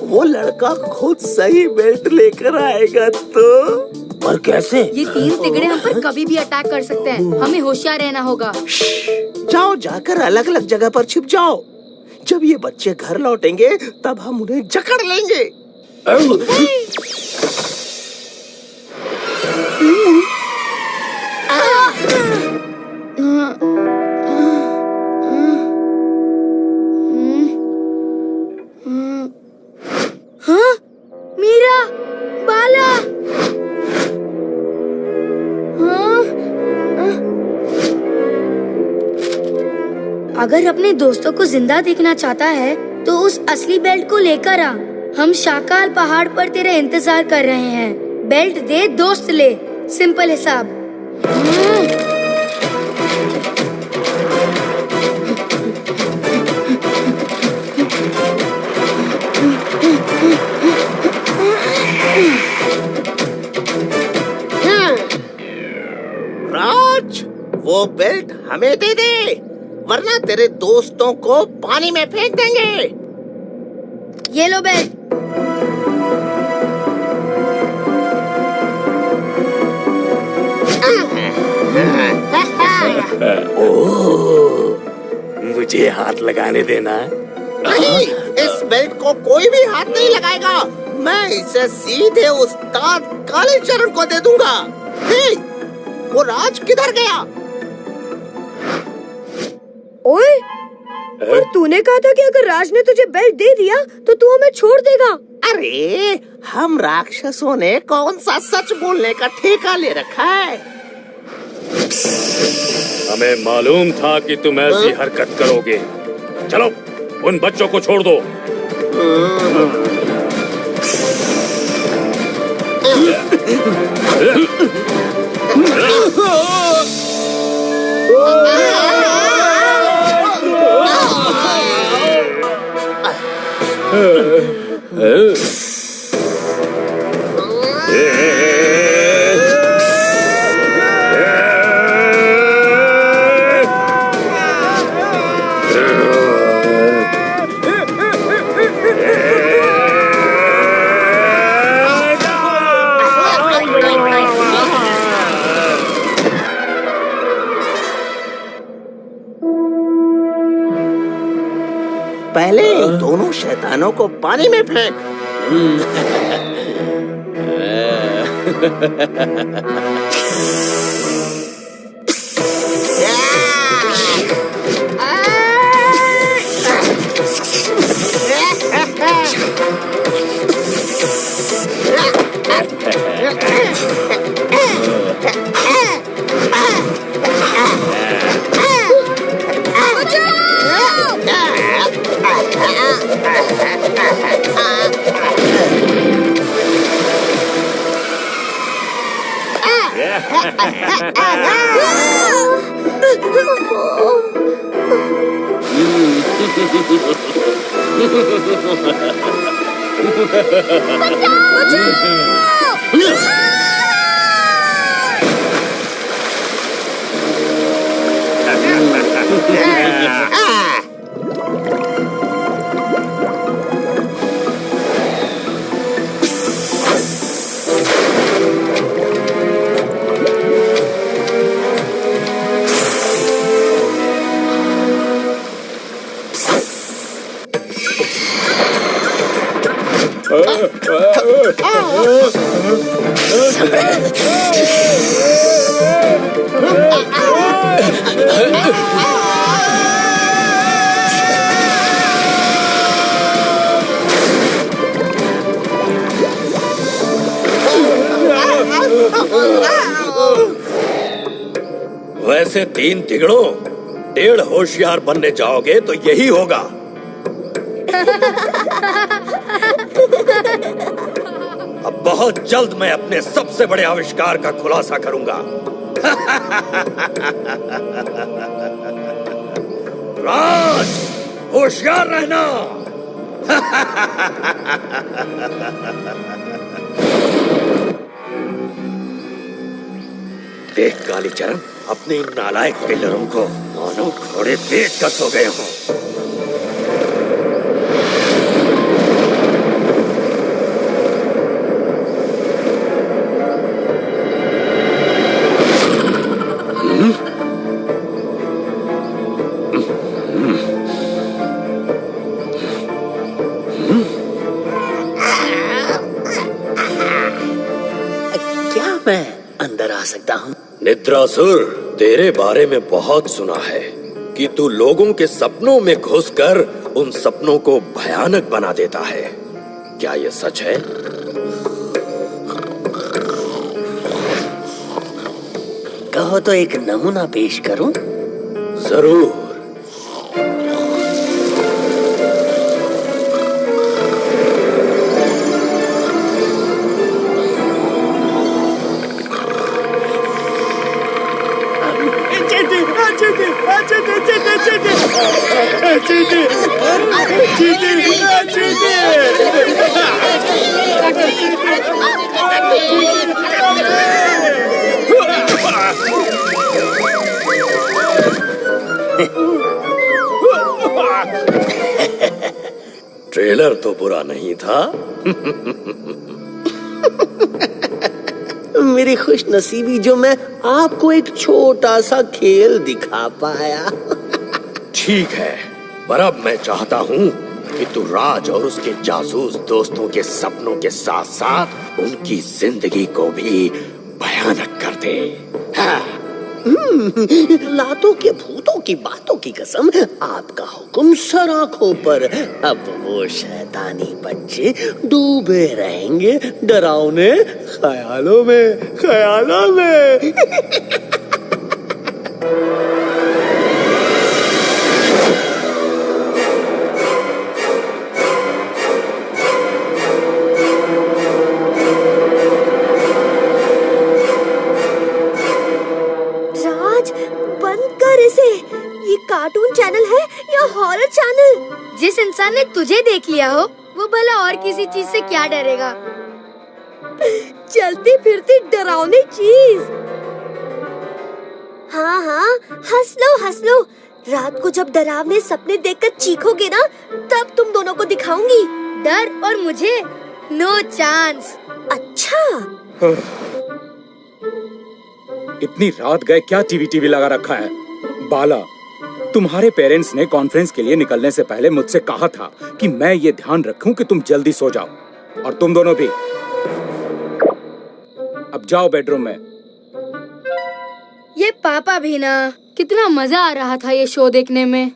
S9: वो लड़का खुद सही बेल्ट लेकर आएगा तो।
S2: पर कैसे?
S6: ये 3 तिगड़े हम पर कभी भी अटैक कर सकते हैं। हमें होशियार रहना होगा।
S9: जाओ, जाकर अलग अलग जगह पर छिप जाओ। जब ये बच्चे घर लौटेंगे तब हम उन्हें जकड़ लेंगे।
S6: हाँ, मीरा, बाला। अगर अपने दोस्तों को जिंदा देखना चाहता है तो उस असली बेल्ट को लेकर आ। हम शाकाल पहाड़ पर तेरे इंतजार कर रहे हैं। बेल्ट दे, दोस्त ले। सिंपल हिसाब।
S9: राज, वो बेल्ट हमें दे दे, वरना तेरे दोस्तों को पानी में फेंक देंगे।
S6: ये लो बेल्ट।
S2: मुझे हाथ लगाने देना।
S9: नहीं, इस बेल्ट को कोई भी हाथ नहीं लगाएगा। मैं इसे सीधे उस्ताद कालीचरण को दे दूंगा। वो राज किधर गया?
S5: ओए, पर तूने कहा था कि अगर राज ने तुझे बेल्ट दे दिया तो तू हमें छोड़ देगा।
S9: अरे, हम राक्षसों ने कौन सा सच बोलने का ठेका ले रखा है?
S2: हमें मालूम था कि तुम ऐसी हरकत करोगे। चलो, उन बच्चों को छोड़ दो।
S9: पहले इन दोनों शैतानों को पानी में फेंक।
S2: वैसे 3 तिगड़ों 1.5 होशियार बनने जाओगे तो यही होगा। अब बहुत जल्द मैं अपने सबसे बड़े आविष्कार का खुलासा करूंगा। राज, होशियार रहना। देख कालीचरण, अपने इन नालायक पिल्लरों को मानो घोड़े पेट कर सो गए हों।
S9: क्या मैं अंदर आ सकता हूँ?
S2: निद्रासुर, तेरे बारे में बहुत सुना है कि तू लोगों के सपनों में घुसकर उन सपनों को भयानक बना देता है। क्या यह सच है?
S9: कहो तो एक नमूना पेश करूं?
S2: जरूर। ट्रेलर तो बुरा नहीं था।
S9: मेरी खुशनसीबी जो मैं आपको एक छोटा सा खेल दिखा पाया।
S2: ठीक है, पर अब मैं चाहता हूँ कि तू राज और उसके जासूस दोस्तों के सपनों के साथ साथ उनकी जिंदगी को भी भयानक कर दे। हाँ।
S9: लातों के भूतों की बातों की कसम, आपका हुक्म सर आंखों पर। अब वो शैतानी बच्चे डूबे रहेंगे डरावने ख्यालों में, ख्यालों में।
S4: ये कार्टून चैनल है या हॉरर चैनल?
S6: जिस इंसान ने तुझे देख लिया हो वो भला और किसी चीज से क्या डरेगा?
S4: चलती फिरती डरावनी चीज। हाँ हाँ, हंस लो। रात को जब डरावने सपने देखकर चीखोगे ना, तब तुम दोनों को दिखाऊंगी।
S6: डर और मुझे नो चांस।
S4: अच्छा।
S7: इतनी रात गए क्या टीवी लगा रखा है? बाला, तुम्हारे पेरेंट्स ने कॉन्फ्रेंस के लिए निकलने से पहले मुझसे कहा था कि मैं ये ध्यान रखूं कि तुम जल्दी सो जाओ, और तुम दोनों भी। अब जाओ बेडरूम में।
S6: ये पापा भी ना, कितना मजा आ रहा था ये शो देखने में।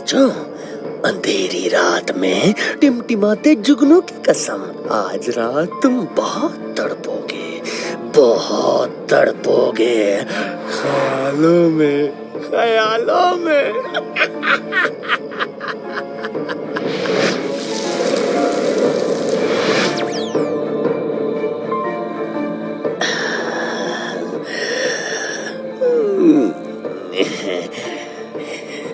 S9: बच्चों, अंधेरी रात में टिमटिमाते जुगनू की कसम, आज रात तुम बहुत तड़पोगे, बहुत तड़पोगे, ख्यालों में, ख्यालों में।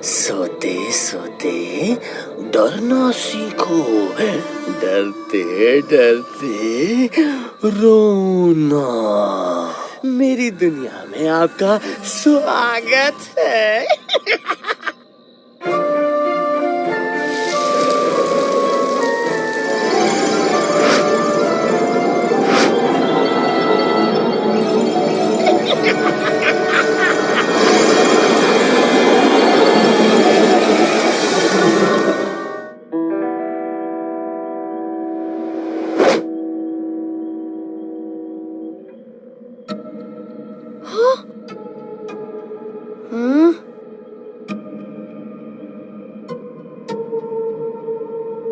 S9: सोते सोते डरना सीखो, डरते डरते रोना। मेरी दुनिया में आपका स्वागत है।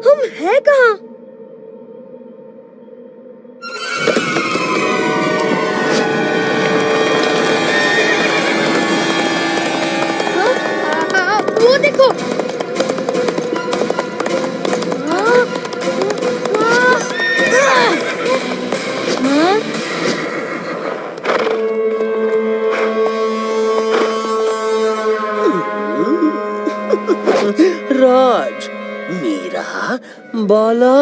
S5: हम हैं कहाँ?
S6: वो देखो।
S9: राज, मीरा, बाला,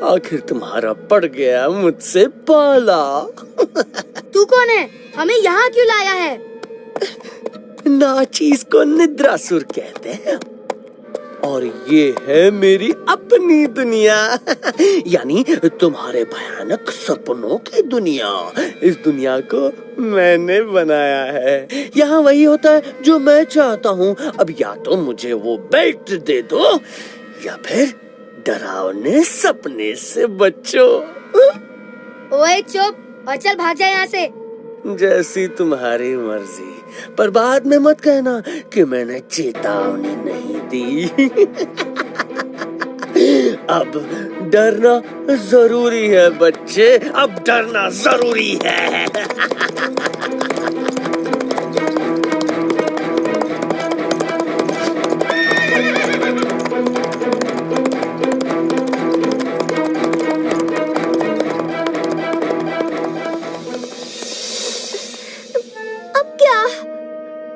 S9: आखिर तुम्हारा पड़ गया मुझसे पाला।
S6: तू कौन है? हमें यहाँ क्यों लाया है?
S9: नाचीज को निद्रासुर कहते हैं और ये है मेरी अपनी दुनिया, यानी तुम्हारे भयानक सपनों की दुनिया। इस दुनिया को मैंने बनाया है। यहाँ वही होता है जो मैं चाहता हूँ। अब या तो मुझे वो बेल्ट दे दो या फिर डरावने सपने से बचो।
S6: ओए चुप और चल भाग जा यहाँ से।
S9: जैसी तुम्हारी मर्जी, पर बाद में मत कहना कि मैंने चेतावनी नहीं दी। अब डरना जरूरी है बच्चे, अब डरना जरूरी है।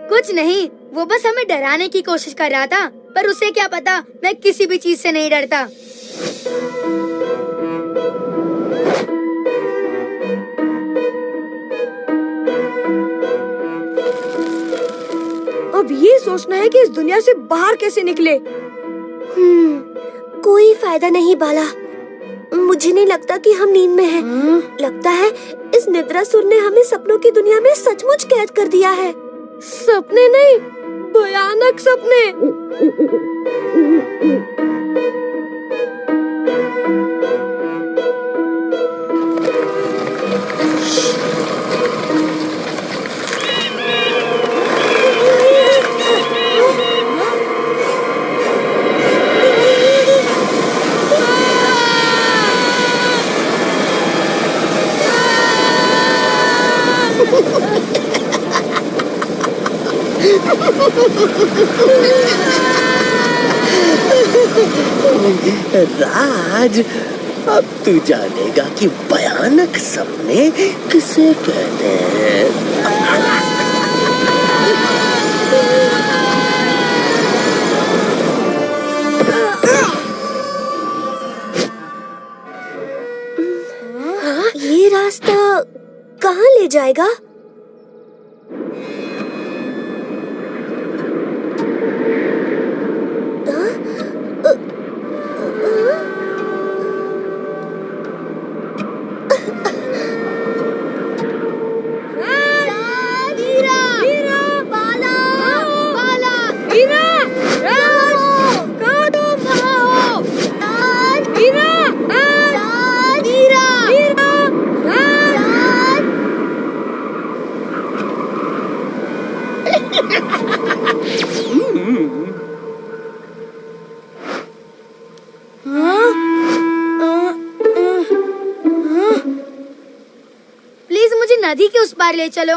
S6: कुछ नहीं, वो बस हमें डराने की कोशिश कर रहा था, पर उसे क्या पता मैं किसी भी चीज से नहीं डरता।
S5: अब ये सोचना है कि इस दुनिया से बाहर कैसे निकले।
S4: कोई फायदा नहीं बाला, मुझे नहीं लगता कि हम नींद में हैं। लगता है इस निद्रासुर ने हमें सपनों की दुनिया में सचमुच कैद कर दिया है।
S5: सपने नहीं, भयानक सपने।
S9: राज, अब तू जानेगा कि भयानक सपने किसे कहते हैं।
S4: ये रास्ता कहाँ ले जाएगा?
S6: नदी के उस पार ले चलो।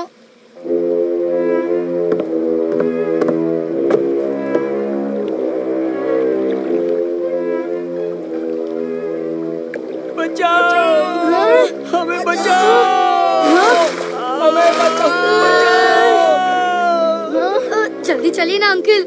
S11: बचाओ! हमें बचाओ! हमें बचाओ!
S6: जल्दी चलिए ना अंकल।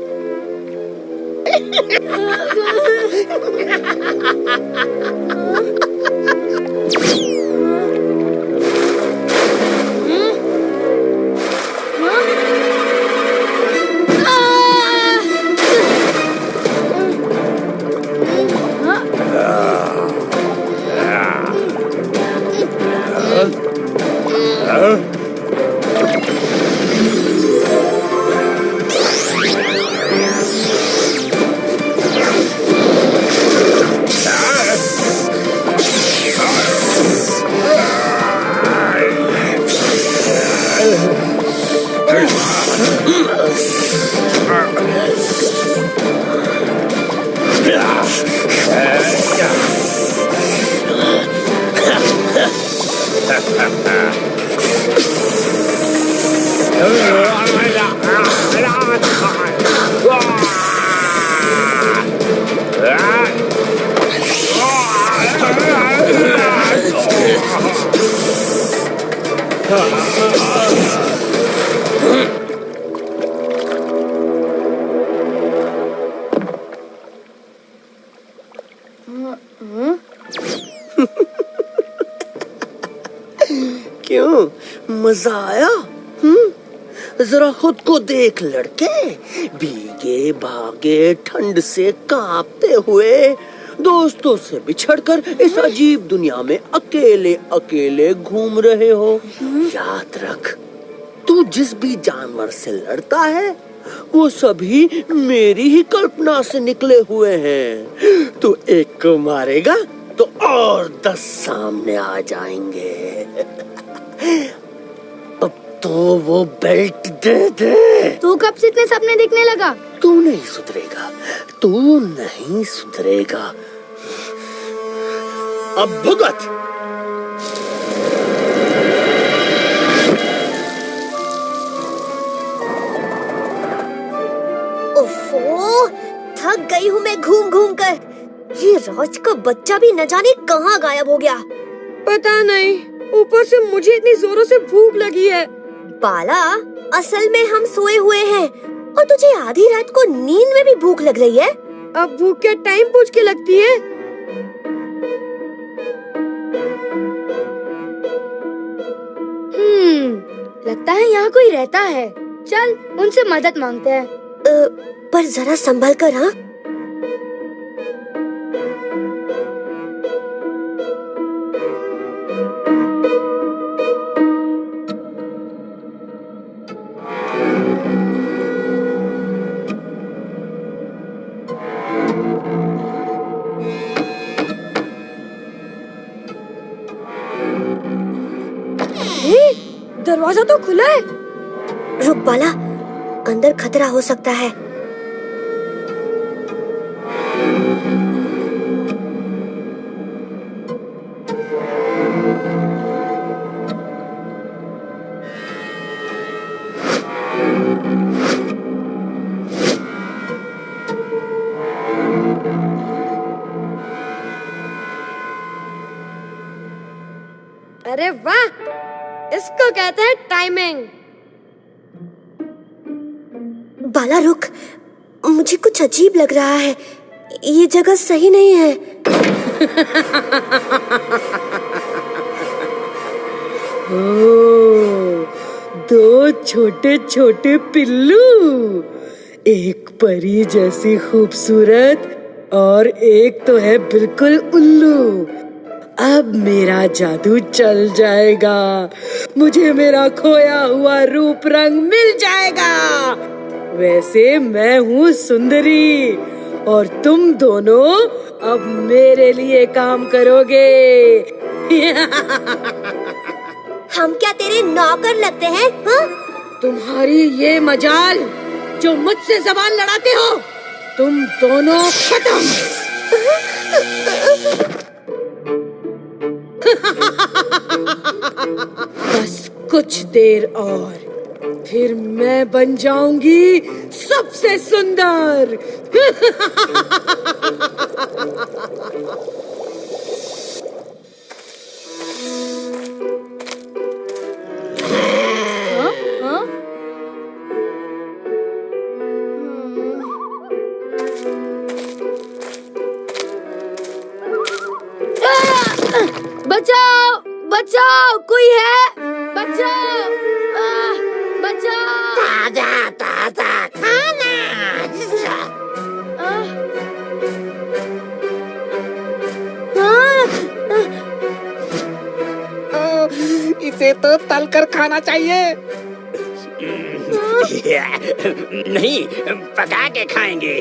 S1: क्यों, मजा आया? जरा खुद को देख लड़के, भीगे भागे ठंड से कांपते हुए दोस्तों से बिछड़कर इस अजीब दुनिया में अकेले अकेले घूम रहे हो। याद रख, तू जिस भी जानवर से लड़ता है वो सभी मेरी ही कल्पना से निकले हुए हैं। तू एक को मारेगा तो और 10 सामने आ जाएंगे। अब तो वो बेल्ट दे दे।
S6: तू कब से इतने सपने देखने लगा?
S1: तू नहीं सुधरेगा, तू नहीं सुधरेगा। अब भुगत।
S4: ओफो, थक गई हूँ मैं घूम घूम कर। ये राज का बच्चा भी न जाने कहाँ गायब हो गया।
S5: पता नहीं, ऊपर से मुझे इतनी जोरों से भूख लगी है।
S4: बाला, असल में हम सोए हुए हैं और तुझे आधी रात को नींद में भी भूख लग रही है।
S5: अब भूख क्या टाइम पूछ के लगती है?
S6: लगता है यहाँ कोई रहता है। चल उनसे मदद मांगते हैं।
S4: पर जरा संभल कर। हाँ,
S5: दरवाजा तो खुला है।
S4: रुक बाला, अंदर खतरा हो सकता है।
S5: अरे वाह, इसको कहते हैं टाइमिंग।
S4: बाला रुक, मुझे कुछ अजीब लग रहा है। ये जगह सही नहीं है।
S12: दो छोटे छोटे पिल्लू, एक परी जैसी खूबसूरत और एक तो है बिल्कुल उल्लू। अब मेरा जादू चल जाएगा, मुझे मेरा खोया हुआ रूप रंग मिल जाएगा। वैसे मैं हूँ सुंदरी और तुम दोनों अब मेरे लिए काम करोगे।
S4: हम क्या तेरे नौकर लगते हैं? हाँ?
S12: तुम्हारी ये मजाल जो मुझसे जबान लड़ाते हो, तुम दोनों खत्म।
S6: बस
S12: कुछ देर और फिर मैं बन जाऊंगी सबसे सुंदर।
S6: बचाओ बचाओ, कोई है? बचाओ बचाओ।
S9: ताजा ताजा खाना।
S11: इसे तो तलकर खाना चाहिए।
S3: नहीं, पका के खाएंगे।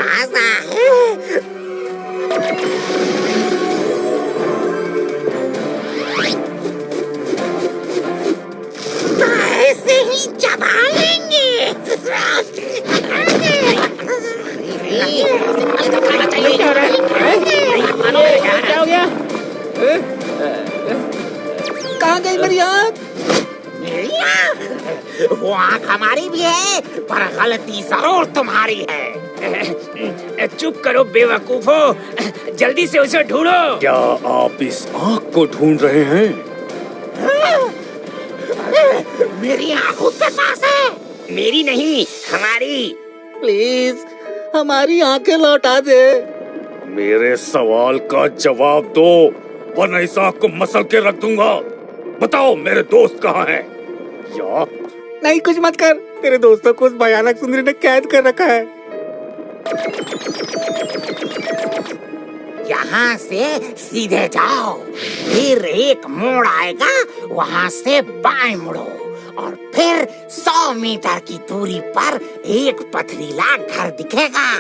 S9: ताजा है। ऐसे ही चबा लेंगे।
S11: खाना चाहिए। क्या हो रहा है? क्या हो गया? कहाँ गई मेरी आँख?
S9: वो आँख हमारी भी है, पर गलती जरूर तुम्हारी है।
S3: चुप करो बेवकूफो, जल्दी से उसे ढूंढो।
S2: क्या आप इस आँख को ढूंढ रहे हैं?
S9: मेरी आँख उसके पास है।
S3: मेरी नहीं, हमारी।
S11: प्लीज हमारी आंखें लौटा दे।
S2: मेरे सवाल का जवाब दो, वरना इस आँख को मसल के रख दूंगा। बताओ मेरे दोस्त कहाँ हैं? या
S11: नहीं, कुछ मत कर। तेरे दोस्तों को उस भयानक सुंदरी ने कैद कर रखा है।
S9: यहाँ से सीधे जाओ, फिर एक मोड़ आएगा, वहाँ से बाएं मुड़ो और फिर 100 मीटर की दूरी पर एक पथरीला घर दिखेगा।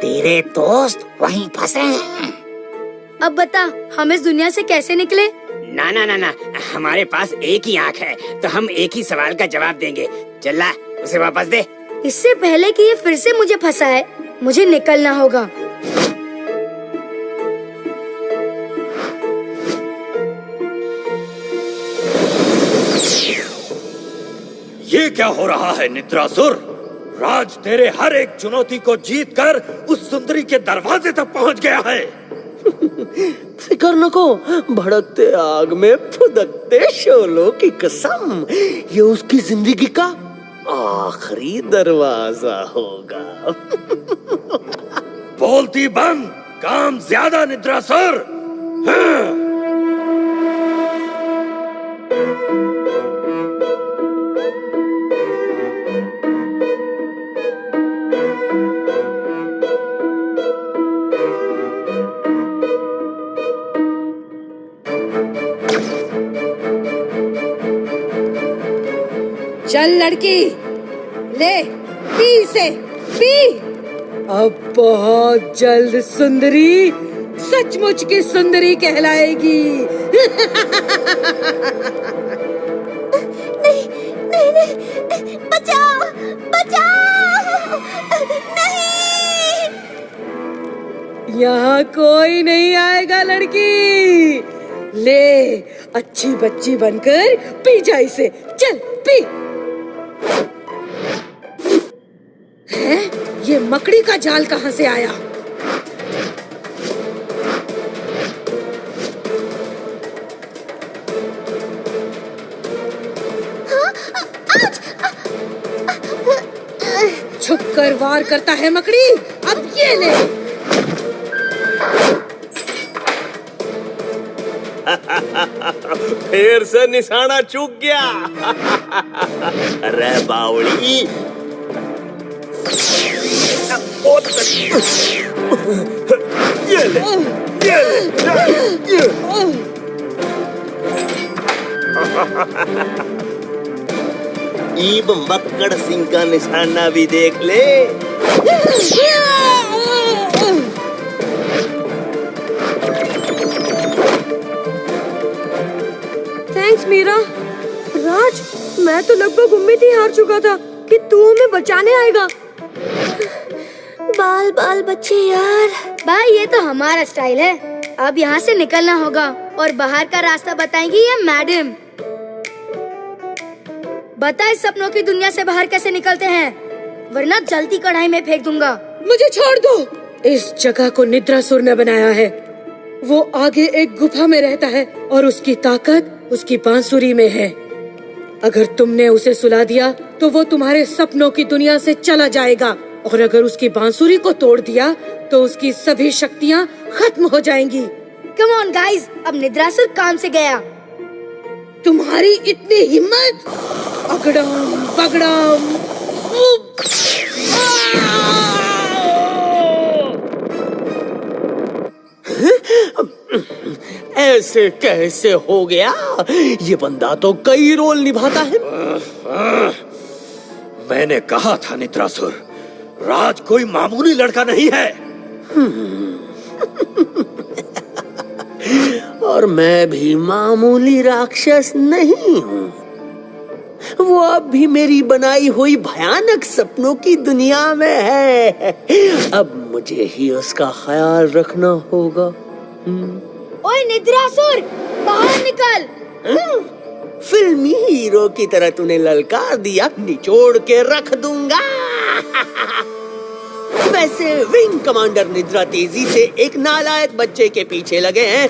S9: तेरे दोस्त वहीं फंसे हैं।
S6: अब बता, हम इस दुनिया से कैसे निकले?
S3: ना ना ना ना, हमारे पास एक ही आँख है, तो हम एक ही सवाल का जवाब देंगे। चला, उसे वापस दे।
S6: इससे पहले कि ये फिर से मुझे फंसाए, मुझे निकलना होगा।
S2: ये क्या हो रहा है निद्रासुर? राज तेरे हर एक चुनौती को जीतकर उस सुंदरी के दरवाजे तक पहुंच गया है।
S8: फिकर न को, भड़कते आग में फुदकते शोलों की कसम, ये उसकी जिंदगी का आखिरी दरवाजा होगा।
S2: बोलती बंद, काम ज्यादा निद्रासुर। हाँ।
S12: चल लड़की, ले पी इसे, पी। अब बहुत जल्द सुंदरी सचमुच की सुंदरी कहलाएगी।
S4: नहीं नहीं नहीं, बचाओ बचाओ, नहीं।
S12: यहाँ कोई नहीं आएगा लड़की। ले, अच्छी बच्ची बनकर पी जा इसे। चल पी। है? ये मकड़ी का जाल कहाँ से आया? छुप कर वार करता है मकड़ी। अब ये ले।
S10: फिर से निशाना चूक गया। अरे बावड़ी, ये ले, ये ले, ये। ईब मक्कड़ सिंह का निशाना भी देख ले।
S5: थैंक्स मीरा। राज, मैं तो लगभग उम्मीद ही हार चुका था कि तू हमें बचाने आएगा।
S4: बाल बाल बच्चे यार।
S6: भाई, ये तो हमारा स्टाइल है। अब यहाँ से निकलना होगा। और बाहर का रास्ता बताएंगी ये मैडम। बता इस सपनों की दुनिया से बाहर कैसे निकलते हैं, वरना जल्दी कढ़ाई में फेंक दूंगा।
S12: मुझे छोड़ दो। इस जगह को निद्रासुर ने बनाया है। वो आगे एक गुफा में रहता है और उसकी ताकत उसकी बांसुरी में है। अगर तुमने उसे सुला दिया तो वो तुम्हारे सपनों की दुनिया से चला जाएगा, और अगर उसकी बांसुरी को तोड़ दिया तो उसकी सभी शक्तियाँ खत्म हो जाएंगी।
S6: कम ऑन गाइस, अब निद्रासुर काम से गया।
S12: तुम्हारी इतनी हिम्मत! अगड़म बगड़म।
S2: ऐसे कैसे हो गया? ये बंदा तो कई रोल निभाता है। मैंने कहा था निद्रासुर, राज कोई मामूली लड़का नहीं है। और मैं भी मामूली राक्षस नहीं हूँ। वो अब भी मेरी बनाई हुई भयानक सपनों की दुनिया में है। अब मुझे ही उसका ख्याल रखना होगा।
S6: ओए निद्रासुर, बाहर निकल।
S2: फिल्मी हीरो की तरह तूने ललकार दिया, निचोड़ के रख दूंगा। वैसे विंग कमांडर निद्रा तेजी से एक नालायक बच्चे के पीछे लगे हैं।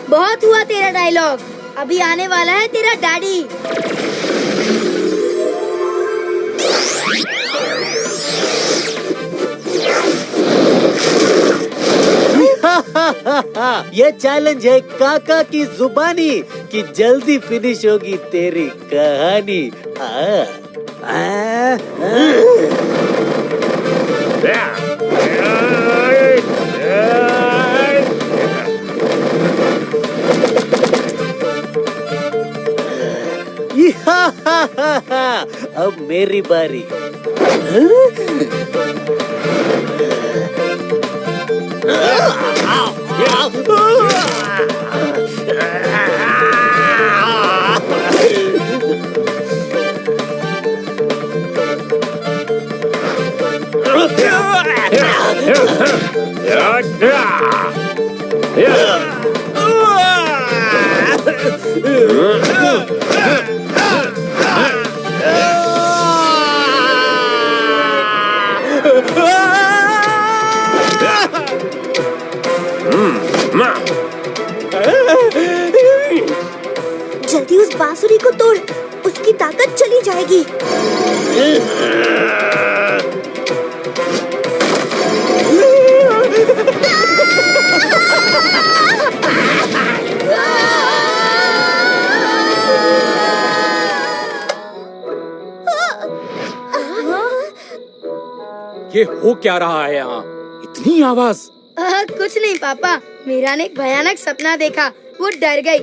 S6: बहुत हुआ तेरा डायलॉग, अभी आने वाला है तेरा डैडी।
S8: ये चैलेंज है काका की जुबानी कि जल्दी फिनिश होगी तेरी कहानी। अब मेरी बारी।
S4: जल्दी उस बांसुरी को तोड़, उसकी ताकत चली जाएगी।
S7: ये हो क्या रहा है यहाँ? इतनी आवाज?
S6: कुछ नहीं पापा, मीरा ने एक भयानक सपना देखा, वो डर गई।